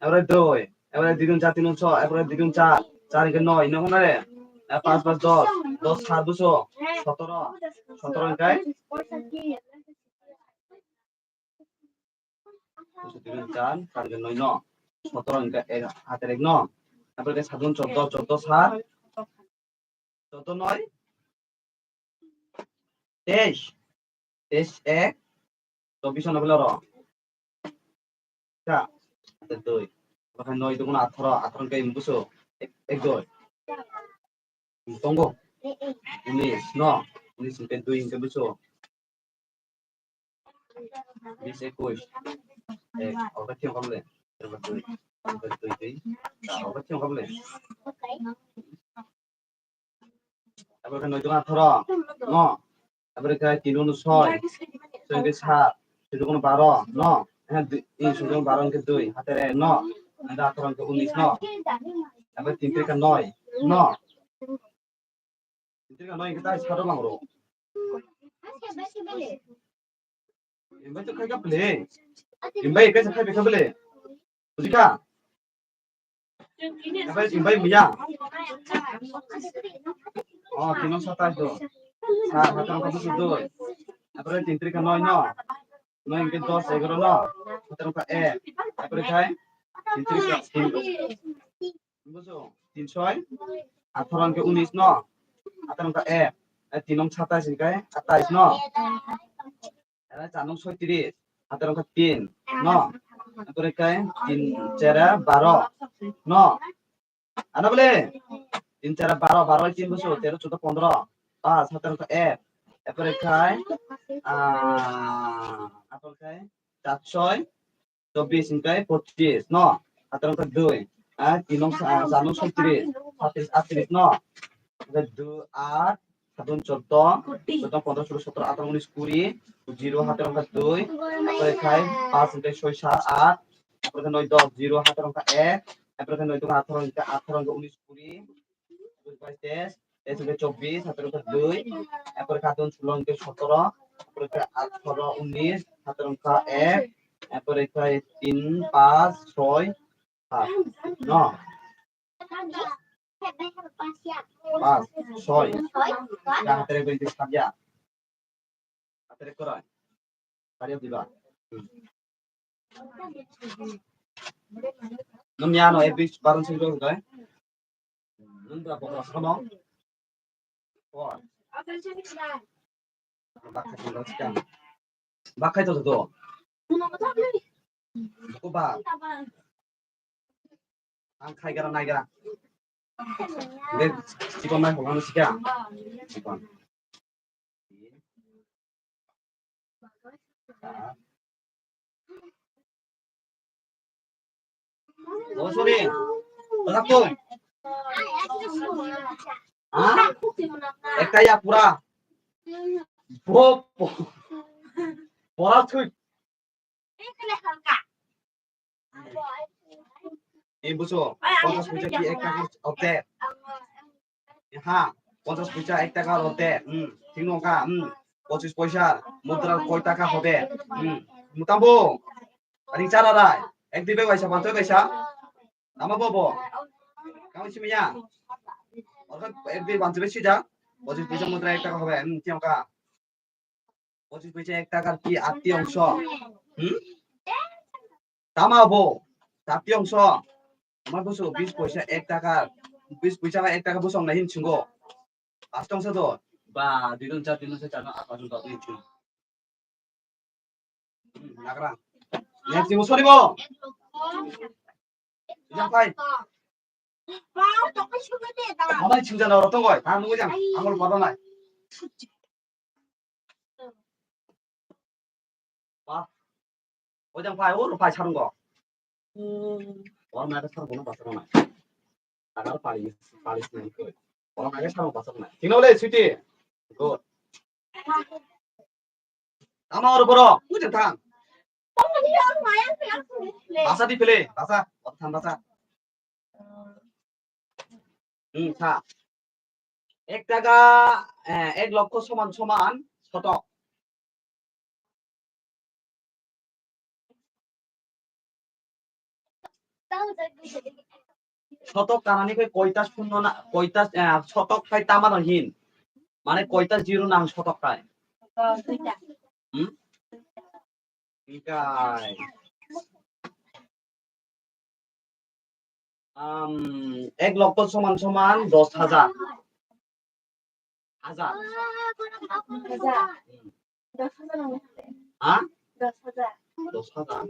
এবারে 2 এবারে 2 গুণ 4 3 গুণ 6 এবারে 2 গুণ 4 4 গুণ 9 9 গুণ রে 5 5 10 10 7 বসো 17 17 কাই 4 4 9 ন 17 ইনকা হাতের 1 ন তারপরে 7 গুণ 14 14 7 14 9 23 23 1 24 না বলে র তা হাতের 2 ওখানে 9 দুগুণ 18 18 কে বুঝছো 1 2 tunggu 19 no 19 ইনকে 2 ইনকে বুঝছো 20 21 obat yang kamu lihat obat 2 obat 2 obat yang kamu lihat তারপরে এখানে 9 18 ন তারপরে এখানে 3 গুণ 6 6 কে 7 7 গুণ 12 ন এখানে 3 7 12 অঙ্কে 2 হাতের 1 ন এটা 18 অঙ্কে 19 ন তারপরে 3 থেকে 9 ন 3 থেকে 9 kita satu mangro imbai to kai ka ple imbai kai sa kai ka ple bujika imbai miya oh 327 do sa hatang ka busu do তারপরে 3 থেকে 9 ন 9 ইনকে 10 11 ন hatang ka 1 তারপরে kai 3 থেকে 3 বুঝছো 3 6 18 অঙ্কে 19 ন hatang ka 1 3 নং 27 ইনকে 28 ন 4 নং 36 hatang ka 3 ন তারপরে kai 3 4 12 ন ana bole 3 4 12 12 3 বছর 13 14 15 5 17 1 তারপরে খাই আপেল খাই 4 6 24 ইনকাই 25 ন 17 2 3 নং 4 নং 36 37 38 ন 2 8 7 14 14 15 16 17 18 19 20 0 হাতের অঙ্ক 2 তারপরে খাই 5 ইনকাই 6 7 8 তারপরে 9 10 0 হাতের অঙ্ক 1 তারপরে 9 2 18 ইনকাই 18 19 20 23 24 17 2 তারপরে 7 16 অঙ্কে 17 তারপরে 18 19 17 অঙ্ক 1 তারপরে 3 5 6 7 9 5 6 হাতের বেশি সাজিয়া হাতের করা সাজিয়া দিবা Namiano e bis barang sing do kai. Nunda pokok sama. Wah, bakal tinggal sekian. Bakal itu tuh. Aku bak. Angkai gara naik gara. Dia cikon naik pokoknya sekian. Cikon. Oh sorry. Berapa? Ah? Ekaya pura. Bop. Pura tuh. Ibu so. 50 পয়সা কি 1 টাকার অতে? হ্যাঁ 50 পয়সা 1 টাকার অতে। ঠিক নকা 25 পয়সা মুদ্রা কয় টাকা হবে? মুতাম্বো। Ari cara rai. Ek dibe baisa bantu baisa. Nama bobo. Kamu simiya. Orang ek dibe bantu baisa ja. 25 পয়সা মুদ্রা 1 টাকা হবে। কি নকা? 25 পয়সা 1 টাকার কি 8টি অংশ? তামাবো 7টি অংশ। আমার বুঝো 20 পয়সা 1 টাকা 20 পয়সা 1 টাকা বুঝো না হিনছিঙ্গো 5 অংশ তো বা 2 জন 4 3 জন 4 8 জন তো হিনছিং লাগরা নেক্সট দিমো সরিব ইজাম পাই আমার ছিংজা না রতন কই তা নুই যাম আমার কথা নাই বা ওজাম পাই ও পাই ছাড়ুন গো ওর মাটা ছাড়বো না বাসা না আগার পারি পারিস নাই কই ওর আগে ছাড়বো বাসা না ঠিক না বলে সুইটি গুড আমার উপর বুঝে থাম বাসা দি ফেলে বাসা থাম বাসা ছা 1 টাকা 1 লক্ষ সমান সমান শতক শতক কামানি কয়টা শূন্য না কয়টা শতক খাই তামানো হিন মানে কয়টা জিরো নাম শতক খায় দুইটা এক লক্ষ সমান সমান 10,000 হাজার। হ্যাঁ 10,000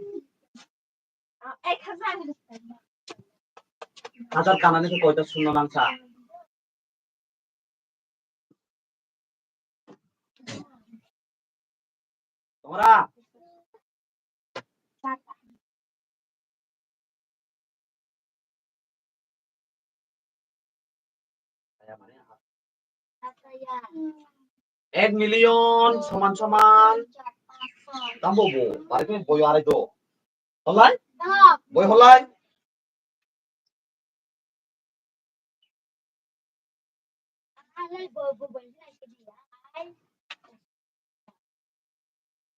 হাজার কানানিতে কয়টা শূন্য নামছা? তোমরা এক মিলিয়ন সমান সমান তাম্বো বারে তুমি বই আরে তো হলাই বই হলাই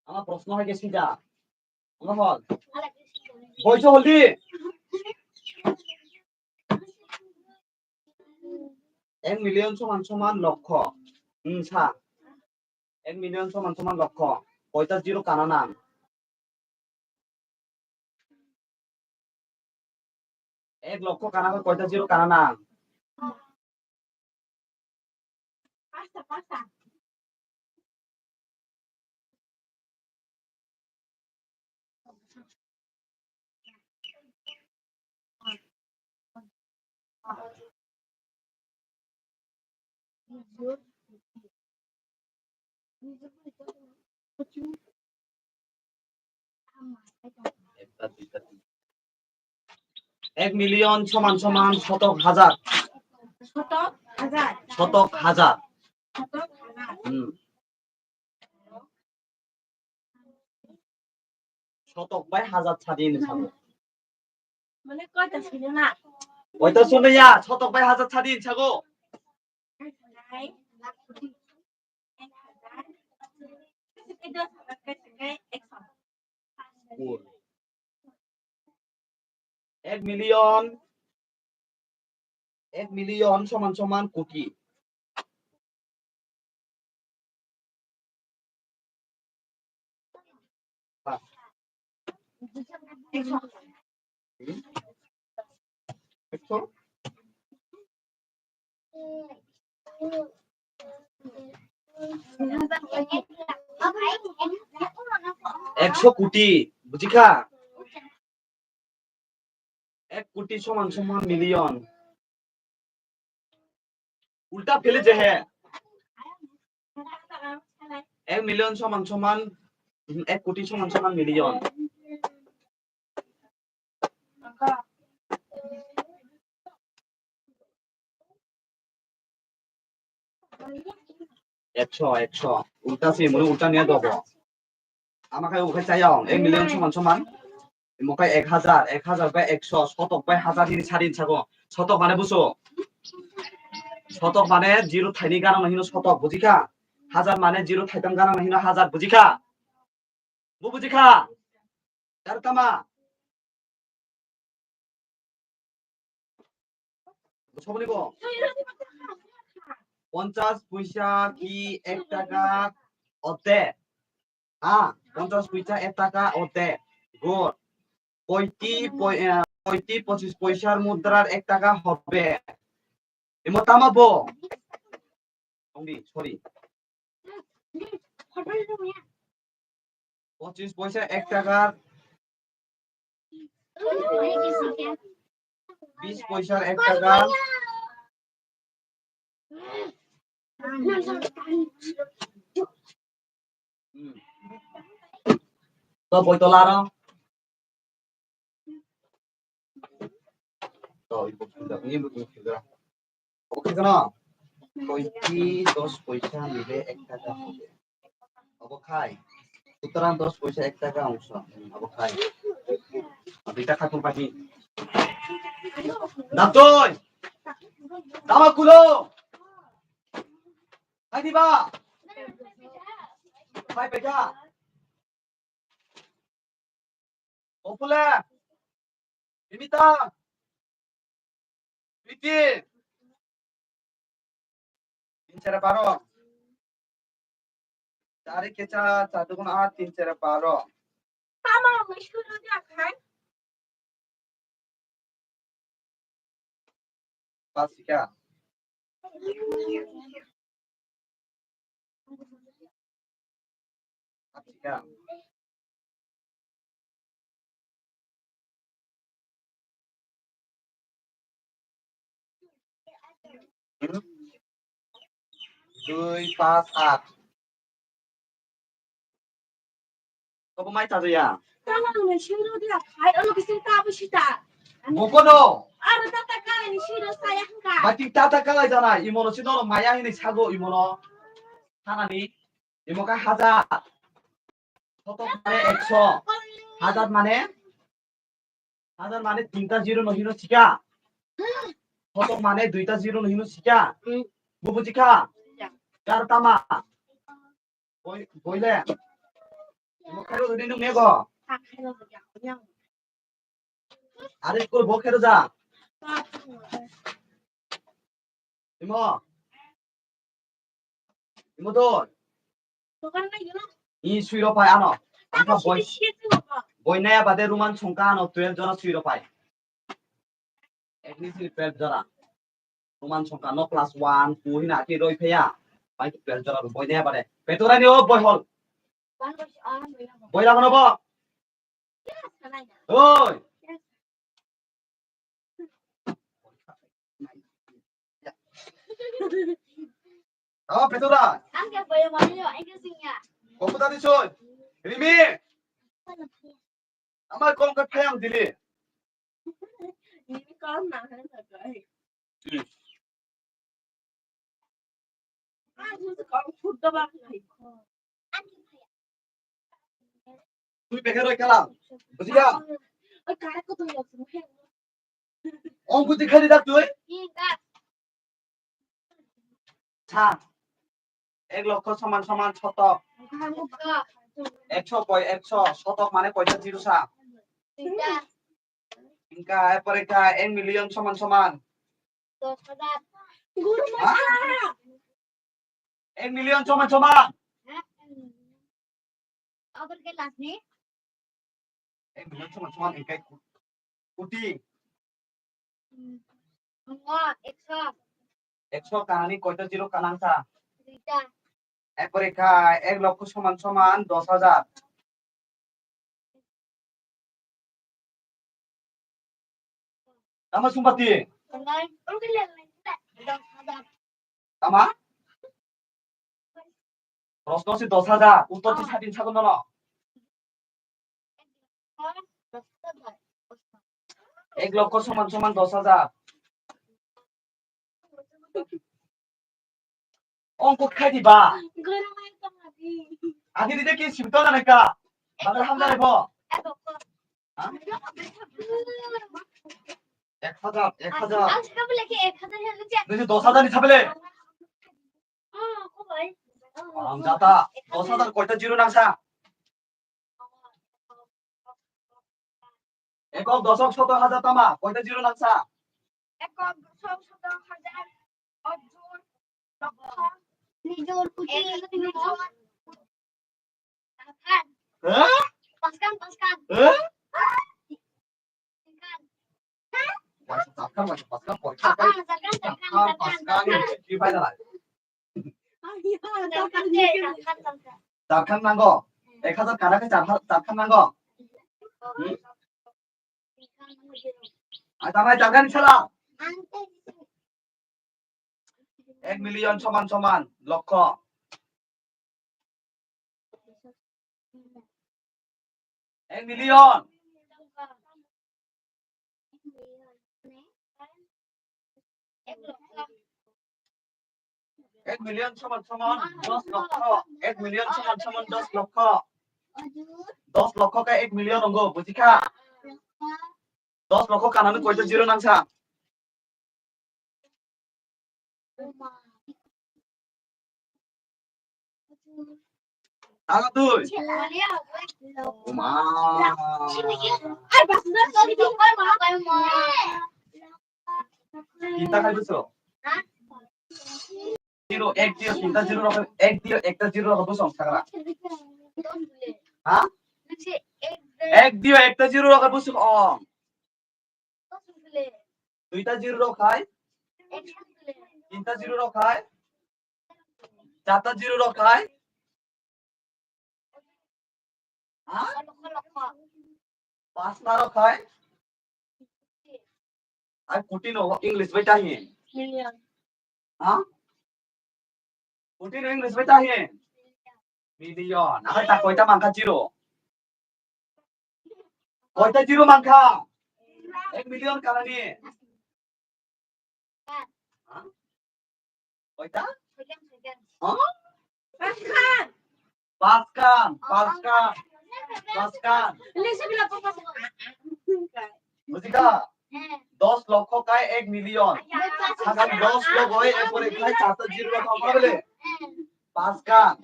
আমার প্রশ্ন হয়ে গেছি যা আমার হল বইছো হলদি 1 মিলিয়ন সমান সমান লক্ষ ছা 1 মিলিয়ন সমান সমান লক্ষ কয়টা জিরো কানা নাম? 1 লক্ষ কানা কয়টা জিরো কানা নাম? এক মিলিয়ন সমান সমান শতক হাজার শতক হাজার শতক বাই হাজার ছাড়িয়ে নিছাবো মানে কয়টা ছিল না কয়টা শুনে যা শতক বাই হাজার ছাড়িয়ে নিছাগো এক মিলিয়ন সমান সমান কোটি একশো কোটি বুঝিখা 1 কোটি সমান সমান মিলিয়ন উল্টা ফেলে যে হ্যাঁ 1 মিলিয়ন সমান সমান 1 কোটি সমান সমান মিলিয়ন একশো উল্টা সে মনে উল্টা নিয়ে দেবো আমাকে ওকে চাই 1 মিলিয়ন সমান সমান মোকাই 1000 বাই 100 শতক বাই হাজার হিনি ছাড়িয়ে থাকো শতক মানে বুঝো শতক মানে জিরো থাইনি গানা নহিনো শতক বুঝিখা হাজার মানে জিরো থাইতাম গানা নহিনো হাজার বুঝিখা বুঝিখা তার কামা বুঝো বলিব 50 পয়সা কি 1 টাকা অতে 50 পয়সা 1 টাকা অতে গুড কয়টি 25 পয়সার মুদ্রার 1 টাকা হবে এমন তামাবো সরি 25 পয়সা 1 টাকার 20 পয়সার 1 টাকা তো বই তোলা আর তো এই বক্তৃতা নিয়ে বক্তৃতা ওকে কেন কয়টি 10 পয়সা মিলে 1 টাকা হবে অবখাই সুতরাং 10 পয়সা 1 টাকা অংশ অবখাই দুইটা খাতুন পাখি দাঁতই তামাক গুলো খাই দিবা ভাই পেটা ওপুলে মিমিতা প্রীতি 3 4 12 4 के 4 4 2 8 3 4 12 আমার শুরু দেখায় 5 শিকা শিকা 2 5 8 kau pemain satu ya Tangan lu siro dia. Hai lu kisah apa sih tak? Bokono Ada tata kali ni siro saya enggak. batik tata kala jana imono sino maya ini sago imono tanani imoka hajar কত মানে 100 হাজার মানে 3টা zero নহিনো শিকা কত মানে 2টা zero নহিনো শিকা বুবুজিকা কার তামা বইলে মুখারো ধরে নো মেগো আরে কো বখেরো যা ইমো ইমো তো Bukan lagi lo. 이 수이로 파이 아노 Apa 이거 sih itu apa? বইনায়া বাদে রোমান সংখ্যা আনো 12 জন সুইরো পাই একনিসি 12 জন রোমান সংখ্যা নো প্লাস 1 2 হিনা কি রই ফেয়া পাই 12 জন বইনায়া বাদে পেটোরা নিও বই হল বই লাগানো ব ওই ও পেটোরা Angkat bayar mana? Angkat sini. Computer দিছই রিমি আমার কলমকে ফায়াম দিলি Ini kalau nahan saja. Ah, itu kalau sudah banget. তুই বেকার হয়ে গেলাম বুঝিয়া ওই কারে কত যাচ্ছে মুখে অঙ্ক দেখালি দা তুই ঠিক আছে ছা 1 লক্ষ সমান সমান শতক 100 শতক মানে কয়টা জিরো সা ইনকা এরপরে কা 1 মিলিয়ন সমান সমান 10,000 guru masalah 1 মিলিয়ন সমান সমান apa kelas nih 1 মিলিয়ন সমান সমান ইনকা কোটি enggak 100 কাহানি কয়টা জিরো কানাংসা দুইটা এরপরে কা 1 লক্ষ সমান সমান 10,000 আমার সম্পত্তি enggak lu kan lihat 10,000 আমা প্রশ্ন আছে 10,000 উত্তরটি স্বাধীন থাকুন না 1 লক্ষ সমান সমান 10,000 অঙ্ক খাই দিবা guru main tadi আগে দিতে কি শিবতো না নাকা বাংলা হামদা রেব eto kok 1,000 আজকে বলে কি 1000 হচ্ছে তুই 10,000 নি ছাবেলে kok ভাই আরাম জাতা 10,000 কয়টা জিরো নাংসা একক দশক শত হাজার তামা কয়টা জিরো নাংসা একক দশক শত হাজার অর্জুন লক্ষ নিজুর কোটি হ্যাঁ paskan হ্যাঁ paskan পাসকাল পরীক্ষা কাই পাসকাল কি ফায়দা লাই চারখান নাঙ্গ 1000 কানাকে চারখান নাঙ্গ আর তামাই চারখান ছেলা 1 মিলিয়ন সমান সমান লক্ষ 1 মিলিয়ন 1 মিলিয়ন সমান সমান 10 লক্ষ 1 মিলিয়ন সমান সমান 10 লক্ষ 10 লক্ষ কা 1 মিলিয়ন অঙ্গ বুঝিকা 10 লক্ষ কানানে কয়টা জিরো নাংসা আগা তুই মা চিন্তা খাইছো জিরো 1 দিও তিনটা জিরো রাখো 1 দিও একটা জিরো রাখো সংখ্যা করা হ্যাঁ 1 দিও একটা জিরো রাখো বুঝছো দুইটা জিরো রাখাই তিনটা জিরো রখায়, চারটা জিরো রখায়, পাঁচটা রখায়, আর কোটি নো इंग्लिश में चाहिए हाँ कोटी नो इंग्लिश में चाहिए मिलियन আরে তা কয়টা মানকা জিরো কয়টা জিরো মানকা 1 মিলিয়ন কালানি হ্যাঁ কয়টা হ্যাঁ পাঁচ কান বুঝিকা 10 লক্ষ কায় 1 মিলিয়ন আগামী 10 লক্ষ হয় এরপরে খায় চারটা জিরো রকম বলে পাঁচ কান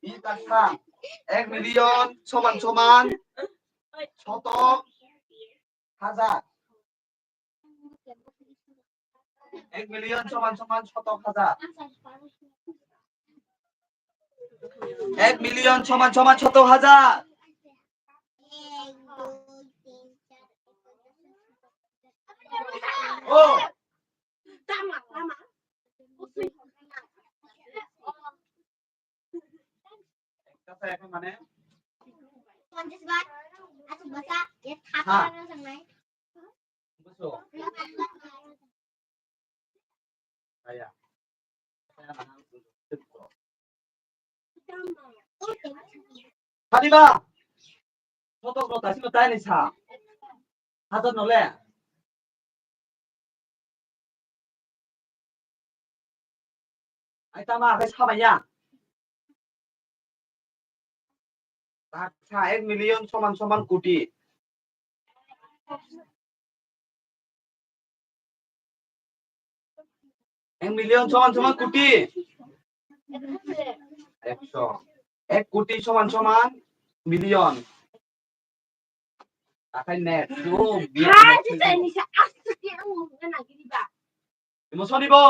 20 টাকা 1 মিলিয়ন সমান সমান শতক হাজার 1 মিলিয়ন সমান সমান শতক হাজার 1 মিলিয়ন সমান সমান শতক হাজার ও Tama. কথা এখন মানে 50 baht. Aku baca ya thapa sang này. বুঝছো আয়া 하디가 소독으로 다시 또 다니차 하던 놀래 아이 따마 그 차봐야 차 1 মিলিয়ন সমান সমান কোটি 1 মিলিয়ন সমান সমান কোটি 100 1 কোটি সমান সমান মিলিয়ন টাকায় net zoom Hai chứ đây ni sa asu ki ang mo na gidi ba. 이모선이보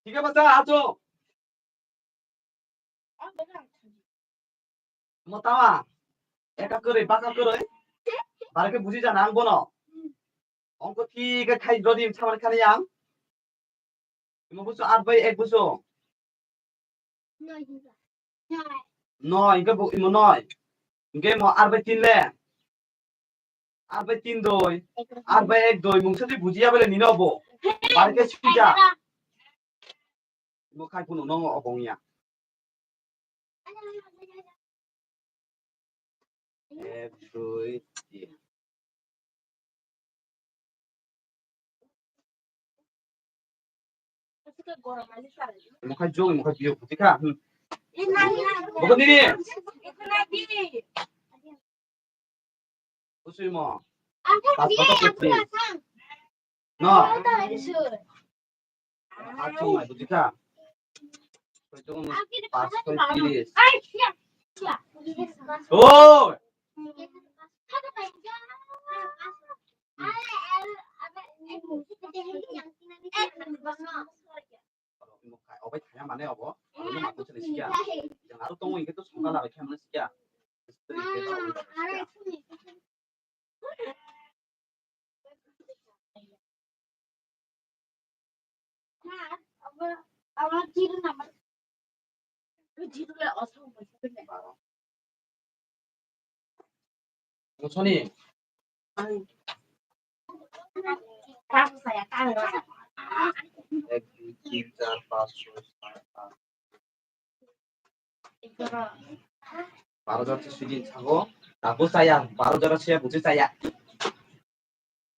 이게 맞다 아주 뭐 따와 একা করে বাঁকা করে বারকে বুঝি জানা আং বনো অঙ্ক ঠিক খাই যদি ছামার খালি আং ইমো বুঝছো 8 বাই 1 বুঝছো নয় ইকে ইমো নয় ইকে মো 8 বাই 3 লে 8 বাই 3 দই 8 বাই 1 দই মুংসদি বুঝিয়া বলে নিনবো বারকে সুজা ইমো খাই কোনো নং অবংইয়া 1 2 3 Mukha jong mukha biyo putika. Bukan ini. Usui mo. Pas batok putri. No. Acu mai putika. Jong pas putri. Oh. 어버이 다냐 만에 어버 어느 맞고 쓰는 시기야 이제 나도 똥 이게 또 손가락 이렇게 하는 시기야 আমার জিরো নাম্বার জিরোলে অসম বলতে 손이 কাজ saya কাজ 1 2 3 4 5 6 7 8 바로 저렇게 수진 차고 나고 싸야 바로 저렇게 무지 싸야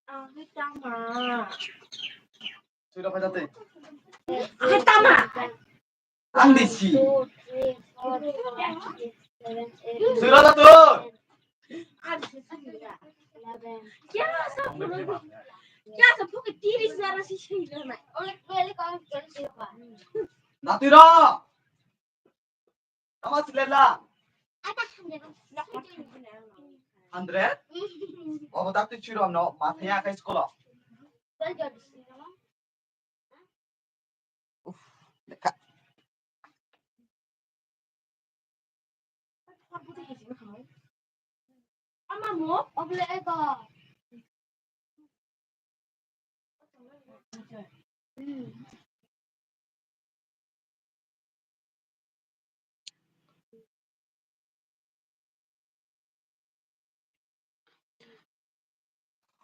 Hai tama. 수로 가자대 Hai tama. 안디시 수로다 또 क्या सब को 30,000 से चाहिए ना और पहले कौन कर सकता 나들어 아마슬렐라 आता 100 어머 딱지 치료 너 마태야 가 스콜어 내가 Ama mo, oble ego.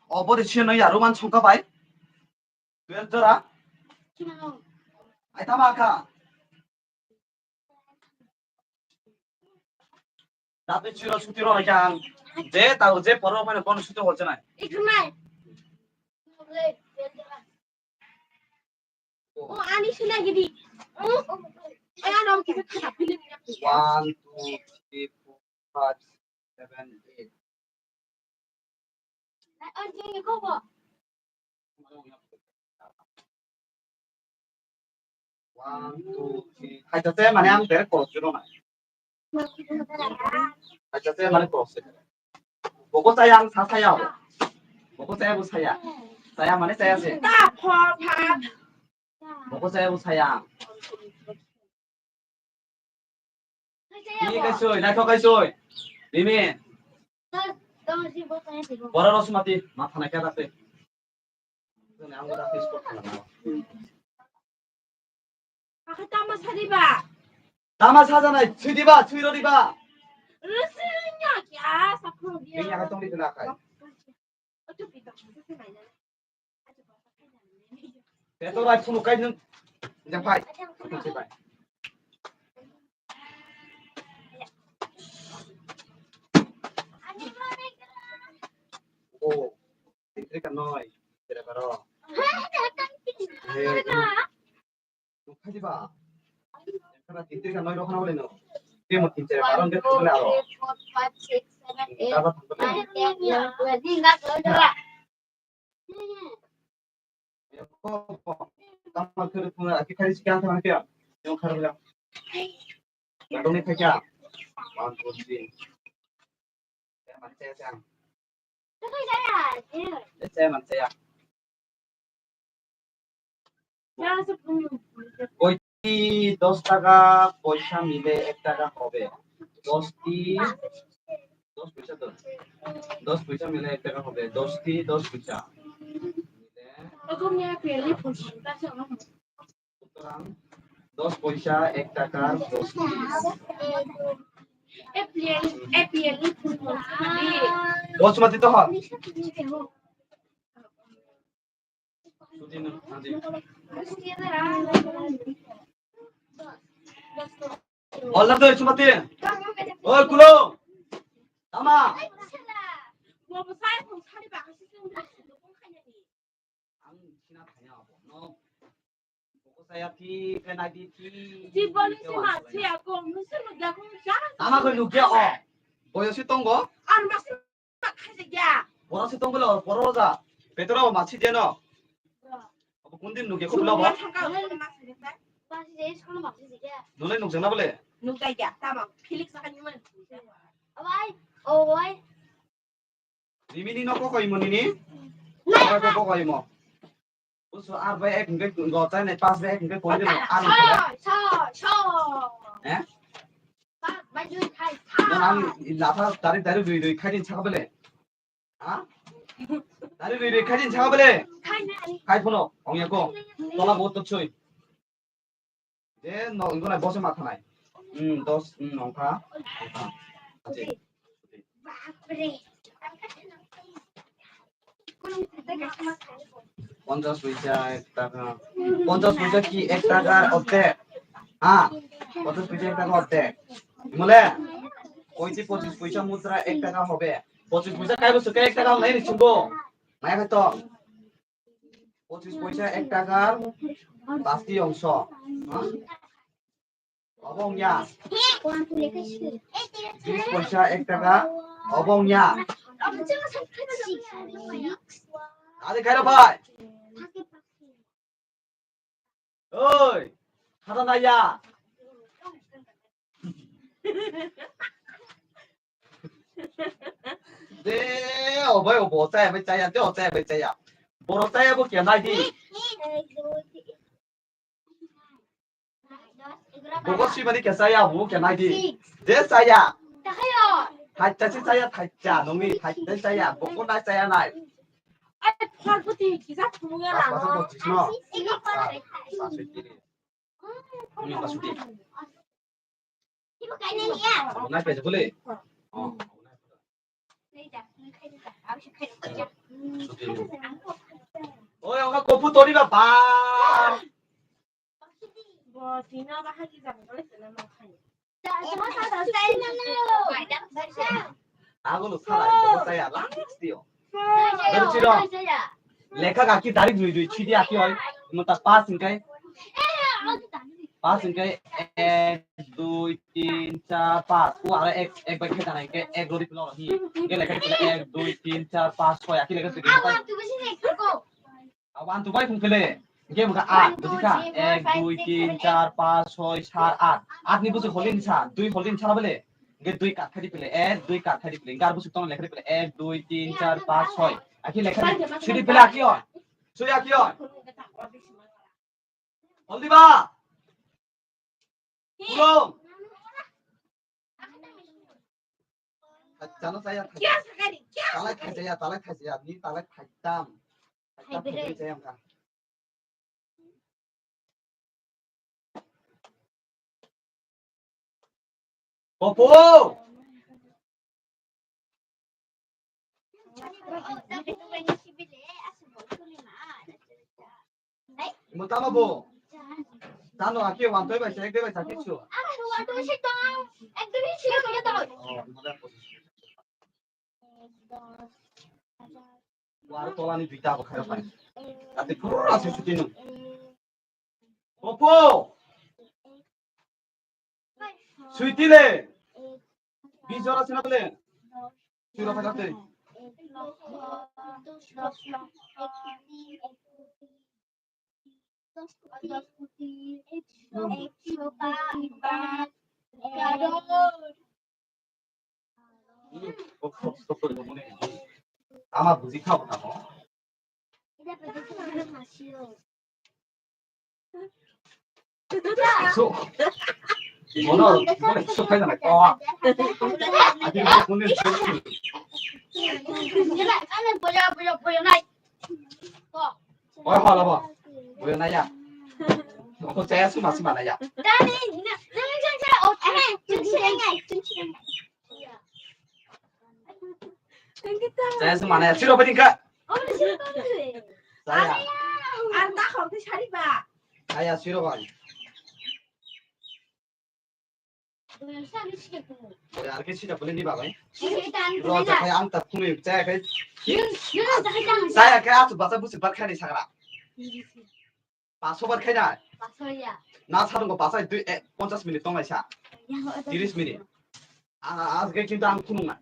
어버리 치는 야로만 총가봐이. 그랬더라. 아이 타마카. 나도 치러 숙제로 그냥 제 따고 제 벌어보면 번호 숙제 왔잖아. Ani suna gidi. Ai ana ki ka film ya. 1 2 3 4 5 7 8. Ai je ko ba. 1 2 3. Hai tate mane am tere cross jero na. Hai tate mane cross. Boko sayang sa sayang. Boko saya bu sayang. Sayang mane saya se. Ta pho pha. Boko saya bu sayang. Ini cái sôi, này có cái sôi. Mimi. Bora rosmati, মাথা না কেন আছে? তুমি আমরা face করতে না। Aku tambah sadiba. তামা সাজা নাই, ছুই দিবা, ছুইরো দিবা। Rusnya ya, sapro dia. এই জায়গা তুমি দিলা খাই। Itu pita, itu mana? এত রাত কোনো কাজ নেই। যা ভাই, কিছু ভাই। ও, এটা কেন নয়? তেরে করো। খাই দিবা। এটা তিনটে কেন নয় রকম বলে নাও। কে মত তিনটে কারণ কে বলে আরো। 4 5 6 7 8 9 10 11 Tama kere puna aki kari sekian sama kia. Yang kare bilang. Lalu ni kerja. 1 2 3. Saya mana saya sayang. Saya mana saya. Ya, sepuluh. Koi 10 টাকা পয়সা মিলে 1 টাকা হবে 10 টি 10 পয়সা তো 10 পয়সা মিলে 1 টাকা হবে 10 টি 10 পয়সা মিলে Aku punya pilih pusing, kasih orang. সুতরাং 10 পয়সা 1 টাকার 10 টি pilih pusing tadi. 10 মত দিতে হয় সুদিন হাজি অল্লাহ তো সুমতি ওই কুলো তামা Mau saya pun cari bahasa Inggris, dukung kayaknya nih. ang sinatanya apa no poko saya ti kenai di ti Di balik si masih aku mesti menjaga jarak. তামা কই লুকিয়া অ বয়সী তঙ্গ An masih mak saja. বয়সী তঙ্গ বলে পরোজা ভেতরে মাছি দিয়ে না কোনদিন নুকে খুব লাভ Masih jadi sekolah masih saja. নুলে নুক জানা বলে Nuka ya, sama. Pilih sekarang gimana? Oh, রিমিনি নকো কইমনি নি নকো কো কইম বুঝছো আর ভাই এক ঘন্টা গতাই নাই পাঁচ ভাই এক ঘন্টা কই দিল আর হ্যাঁ না আমি লাফা তারি তারি দুই দুই খাইদিন ছাকা বলে হ্যাঁ তারি দুই দুই খাইদিন ছাকা বলে খাই ফলো অংয়াকো তোলা বহুত তো ছই যে ন ইগোনা বসে মাথা নাই 10 নংখা আছে 50 পয়সা 1 টাকা 50 পয়সা কি 1 টাকার অর্ধেক হ্যাঁ 50 পয়সা 1 টাকা অর্ধেক বলে কইছি 25 পয়সা মুদ্রা 1 টাকা হবে 25 পয়সা কাই বসে 1 টাকা নাই নিছুগো মায়া খাইতো 25 পয়সা 1 টাকার 5টি অংশ হ্যাঁ অবংয়া 20 পয়সা 1 টাকা অবংয়া আরে খাইরা ভাই ওই খাতা নাইয়া দে অবয় অবতায় বে চাইয়া দে অতায় বে চাইয়া বড়তায় বো কে নাই দি বগসি মানে কে চাইয়া বো কে নাই দি দে চাইয়া থাইচা সি চাইয়া থাইচা নমি থাইচা চাইয়া বকো নাই চাইয়া নাই ফলপতি কি যা তুমি পাঁচ না পাঁচ পঁচিশ ন পাঁচ তিরিশ উনি বাষট্টি নাই পেয়েছে বলে ওই ওকে কপু তরি বাবা বসিনা বাহাগি যাবে বলেছে না খাই আগলো খালাই বসাই আলা দিও ধরছির লেখা কাকি তারিখ দুই দুই ছিদি আকি হয় মতা 5 ইনকাই 5 ইনকাই 1 2 3 4 5 ও আর এক বাই খেতা নাই এক রোদি প্লো হি কে লেখা দিলে 1 2 3 4 5 6 আকি লেখা দিলে আবান তো বাই ফুংকেলে কে মুকা 8 বুঝিকা 1 2 3 4 5 6 7 8 8 নি বুঝি হলিন ছা 2 হলিন ছাড়া বলে গে 2 কাট খাদি পেলে 1 2 কাট খাদি পেলে গার বুঝি তং লেখা দিলে 1 2 3 4 5 6 আকি লেখা ছিদি পেলে আকি হয় সুই আকি হয় হলদিবা পুরো জানো saya talak খাইছে আপনি talak খাইতাম খাইতাম আমরা পপো মোতামাবো জানো আকি ওয়ান তৈ বাইছে এক দে বাইছে কিছু আর তোলানি দুইটা বখারে পাই তাতে পুরো আছে সুতিনু পপো সুইতিলে বিজর আছে না বলে চুরা ফাটাতে আমার বুঝি খাবো না মনো মনে সকাই না কো আদি কোনে ওই হলো বা ওই না ya ও saya su masih mana ya saya su mana ya siro bedingka saya anda kau cari ba saya siro ba আর কি সেটা বলে নিবা ভাই রোজা খাই আনতা তুমি চাই খাই চাই খাই আতো বাসা বুঝি বার খাই সাগরা 500 বার খাই না না ছাড়ুন গো বাসায় 50 মিনিট তমাইছা 30 মিনিট আজকে কিন্তু আমি শুনুন না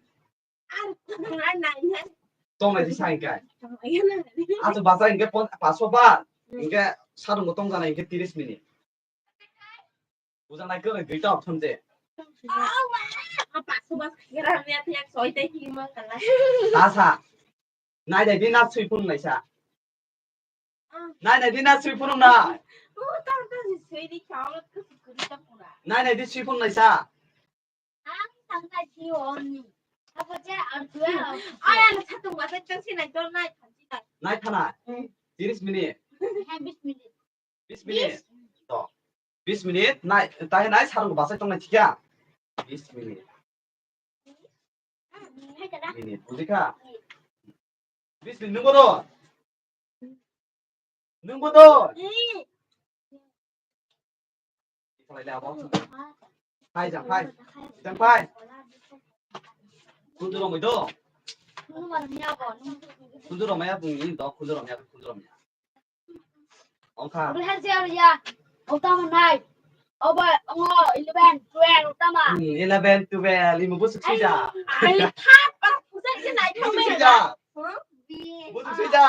তমাই দিছা ইনকা আতো বাসা ইনকে 500 বার ইনকে ছাড়ুন গো তমজানা ইনকে 30 মিনিট বুঝা নাই করে দুইটা option they Tasa. Nai dai dina sui pun nai sa. Nai dai dina sui pun na. Nai dai di sui pun nai sa. Nai thana. 30 minit. 20 minit. To. 20 minit. Nai tai nai sarung basai tong nai tiga. 20 minit. Minit. Budika. 20 minit nunggu do. Nunggu do. Kalau dia apa? Hai jang pai. Kundu romai do. Kundu romai ya bunyi do. Kundu romai. Ongka. 11, 12 lima busuk saja. Busuk saja.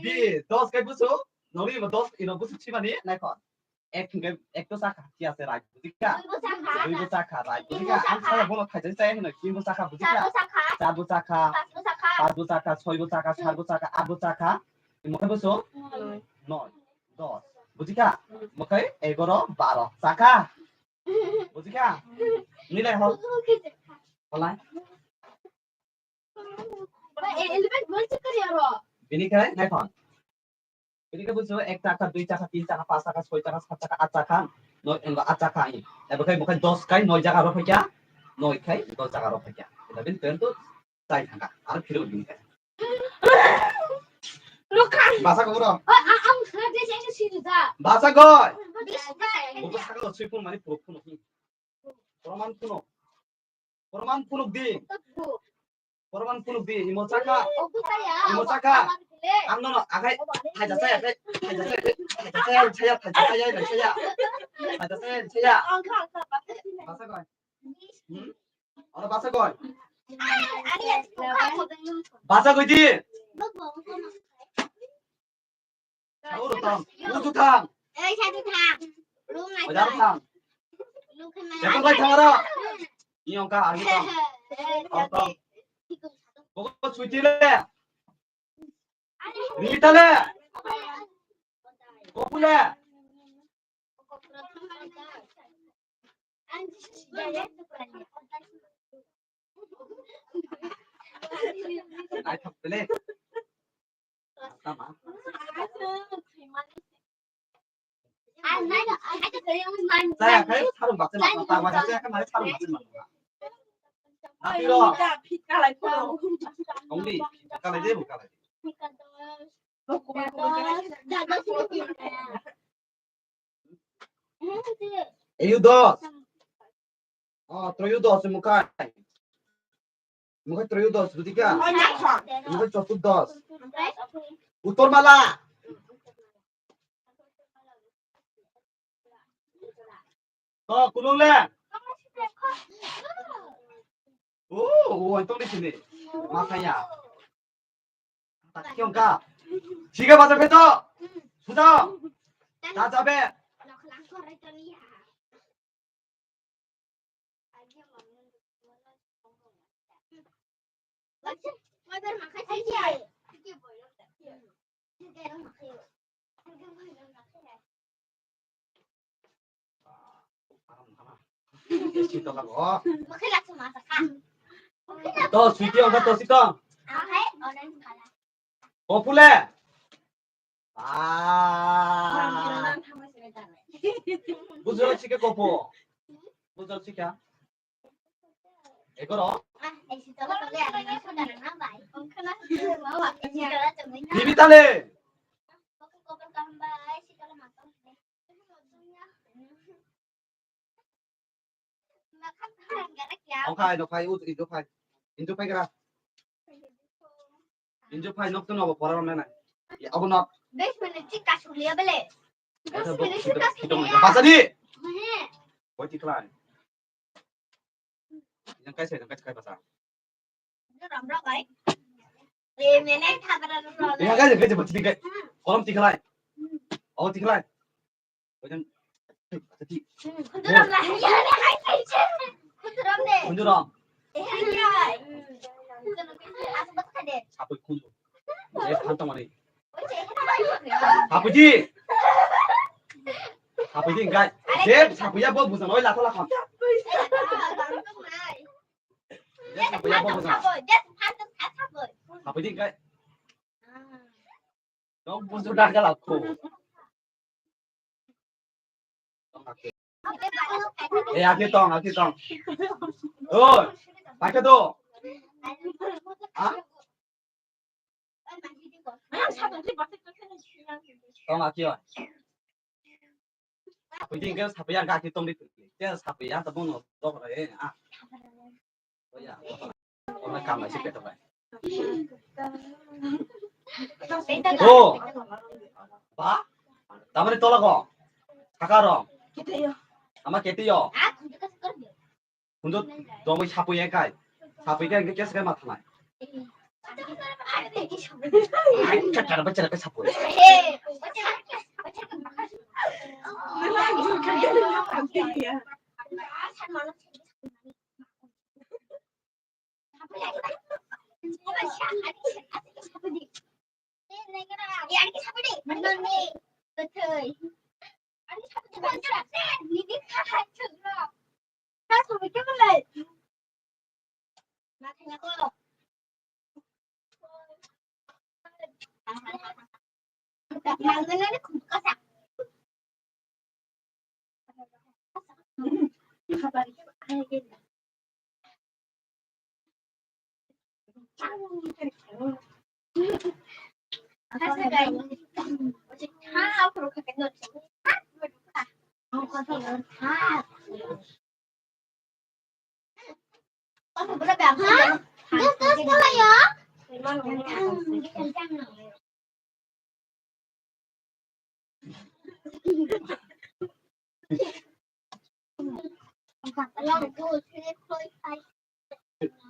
Di dos kai busuk. Nori ma dos ino busuk siapa ni? Naikon. Ek to saka kia serai. Budika. Dui busaka rai. Budika. Am saya bono kajen saya hena kim busaka budika. Char busaka. Pas busaka. Choi busaka. Char busaka. At busaka. Mokai busuk? 9, 10. Budika. Mokai 11, 12. Saka. Budika. Nilai hol. Holai. बेनिखाय नायफां बेनिखाय बुझो 1 टाका 2 टाका 3 टाका 5 टाका 6 टाका 7 टाका 8 टाका 8 टाका एबोखाय बखाय 10 खाय 9 जागा रफैया 9 खाय 10 जागा रफैया এটা বিন তো তাই থাকা আর ফিরে উঠবে বাসা কবর Ang sarap din sa sila. বাসা কই ওপর থাকা সুইপুন মানে প্রফুন প্রমাণ পুনুক দি প্রমাণ পুনুক দি ইমোচাকা আমনো আখাই হাজাসাই আখাই হাজাসাই ছায়া বাসা কই আর বাসা কই বাসা কই দি Sao được không? Uống thang. Ê, sao tôi thang? Luôn này. Ở đó thang. Luôn cái này. Để con quay thang ở đó. Đi không ca đi không? Không không. Có suy chi lên. Đi ta lên. Có phụ lên. Này thật lên. Sao mà? Saya thấy 사람 맞지 마. 맞아. saya kan 말에 사람 맞지 마. 아니요. ông đi. Cái này một cái này. Triodos. Triodos mukai. Mukai triodos ketiga. Mukai চতুর্দশ. উত্তরমালা. kulungলে. 똥이 치네. 마카야. 형가. 지가 맞아 패도. 수다. 나 잡에. 또 수이티 형가 또 시동. 거풀래. 무슨 치게 거푸. 무슨 치게. 이거로. 비비탈레. ông khai nó khai 인조 파이가 인조 파이 녹도 나고 보라면 này ông nó bahasa đi quay đi lại yang cái sẽ cái bahasa yang cái gì bật đi cái ông đi lại ông đi lại 그냥 군주랑 사부 군주 내 반동만에 사부지 사부지 그러니까 내 사부야 뭐 무슨 어디 나타나 감 내 사부야 뭐 무슨 사부지 그러니까 너 무슨 나가 낳고 아기 똥 어 밝혀도 똥 아기요 사부지 그 사부야 아기 똥이 제 사부야 또 뭐는 또 그래 뭐야 오늘 감아 싶게 또 봐. 봐? 나머지 또 라고 가가로 아마 개띠요. 근데 너무 사부에 가. 사부가 이게 계속 나타나. 아이, 저cara baca ke sapu. Mangannya kasak.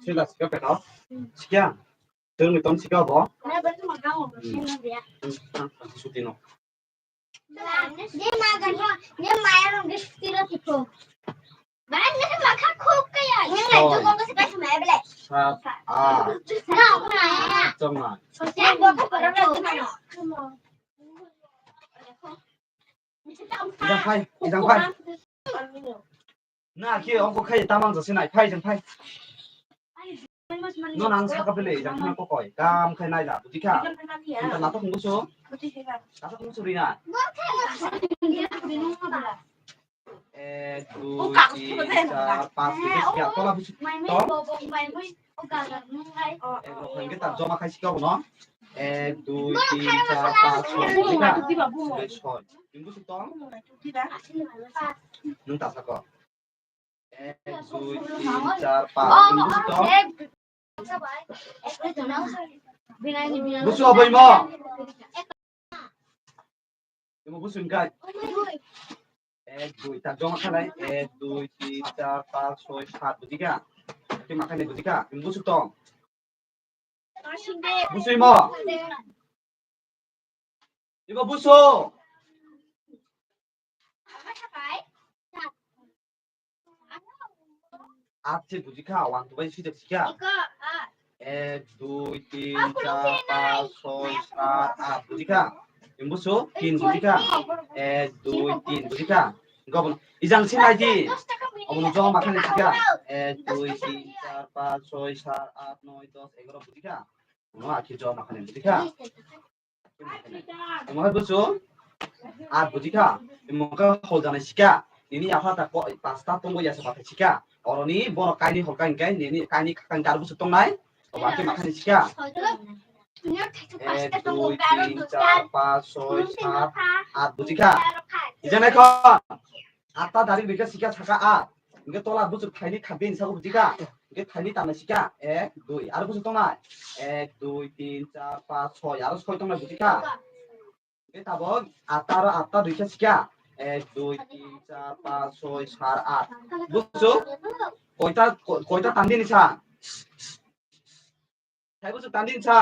Sila sika peto. Sika. Terus ni tom sika bo. Sutino. Dia makan dia main di sekitar situ. Bahan nasi makan kok kaya. Yang lain tuh kok suka sama beli. Sat. Nah, aku nanya. Cuma. Saya gua kan baru lagi mana. Idang pai. Na kia ông có khay tamang giờ xin này khay chẳng khay. Nó nang sa kapele chẳng khay có còi cam khay này là bút cả. Chúng ta nạp không có số. Nạp không có số đi nè. Dua, tiga, empat, lima, tola bút. Rồi cái tập cho mà khay xích câu nó. Dua, tiga, empat, tiga. Rồi. Chúng bút to. Nung tập sao có. Dua, tiga, empat, chúng bút to. Bút số bao nhiêu? Chúng bút số cái. Dua, tập cho mà khay này. Dua, tiga, empat, ছয়, 7 বুঝিকা তুমি মাখানে বুঝিকা তুমি বুঝছো তো বুঝছই মা 이거 বুঝছো আচ্ছা বুঝিকা 1 2 3 বুঝিকা 1 2 3 4 5 6 7 8 বুঝিকা তুমি বুঝছো 3 বুঝিকা 1 2 3 বুঝিকা গবন ইজাং সিনাইদি অমন জমা মাখানে বুঝিকা 1 2 3 4 5 6 7 8 9 10 11 বুঝিকা নো আকি জমা মাখানে বুঝিকা তোমার বুঝছো আর বুঝিকা মুখা হলজানে শিকা নিনি আফাটা পাঁচটা তঙ্গ ইয়াসে পাতে শিকা অরনি বড় কাইনি হলকাই কাই নিনি কাইনি কাকান গার বুঝছো তংনাই বাকি মাখানে শিকা 1 2 3 4 5 6 7 8 বুঝিকা ইজানে খন আটটা দাড়ি বিকা শিকা থাকা আট 이게 또라 무슨 타이니 카빈 사고 부지가 이게 타이니 따마시가 1 2 আর বুঝছো তংনাই 1 2 3 4 5 6 আর 6 তংনাই বুঝিকা 이게 답은 아따로 아따 দুইটা শিকা 1 2 3 4 5 6 7 8 বুঝছো কয়টা টান দিন ইচ্ছা তাই বুঝছো টান দিন ইচ্ছা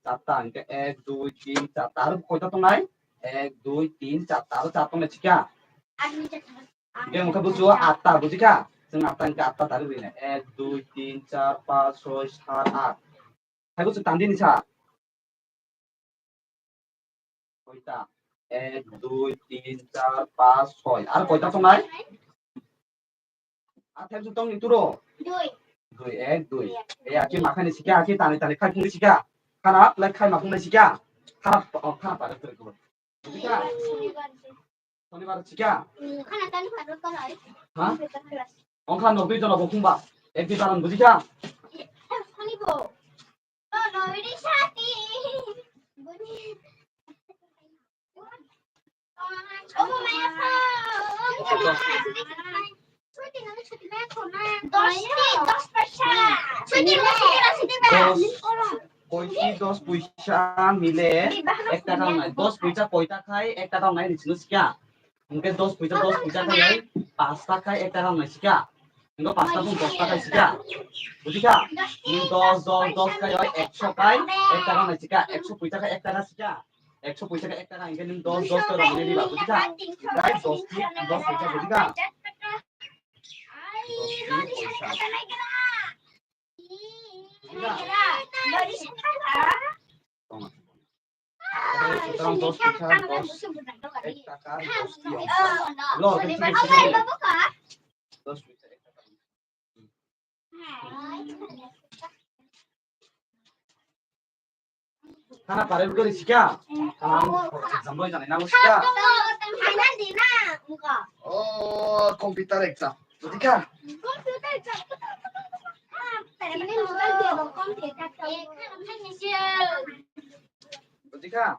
চারটা ইনকে 1 2 3 4 আর কয়টা তো নাই 1 2 3 4 আর 4 তো নাই শিকা 이게 뭔가 বুঝছো আটটা বুঝিকা जों আটটা ইনকে আটটা দাঁড়ি দিনে 1 2 3 4 5 6 7 8 তাই বুঝছো টান দিন ইচ্ছা কয়টা 1 2 3 4 5 6 আর কয়টা তো নাই আর থাকছো তো ইতুরো 2 1 2 এই আকি মাখানি শিকা আকি টানি টানি খাই ফুলি শিকা খানা লাই খাই মাখুনে শিকা খানা খানা পারে তো করব শিকা শনিবার শিকা হ্যাঁ অংখান 90 জন বকুমবা একদি পারন বুঝিকা পঁয়ত্রিশ 10 পয়সা মিলে 1 টাকাও নাই 10 পয়সা কয়টা খায় 1 টাকাও নাই নিছিল শিকা ইনকে 10 পয়সা খায় 5 টাকা 1 টাকাও নাই শিকা ইনকে 5 টাকা 10 টাকা শিকা বুঝিকা 10 10 10 খায় 100 খায় 1 টাকাও নাই শিকা 100 পয়সা খায় 1 টাকা শিকা 100 পয়সা খায় 1 টাকা ইনকে 10 10 করে মানে দিবা বুঝিকা রাইট 10 পয়সা বুঝিকা 10 পয়সা সুতরাং 10 পয়সা 10 1 টাকা 10 টি অংশ লো ঠিক আছে 10 পয়সা 1 টাকা Kana parel ko risika. Kana exam loy janai na musika. Final di na. Muka. Oh, computer exam. Risika. Computer exam. Ini modal dia bang computer. Kan nyicil. Risika.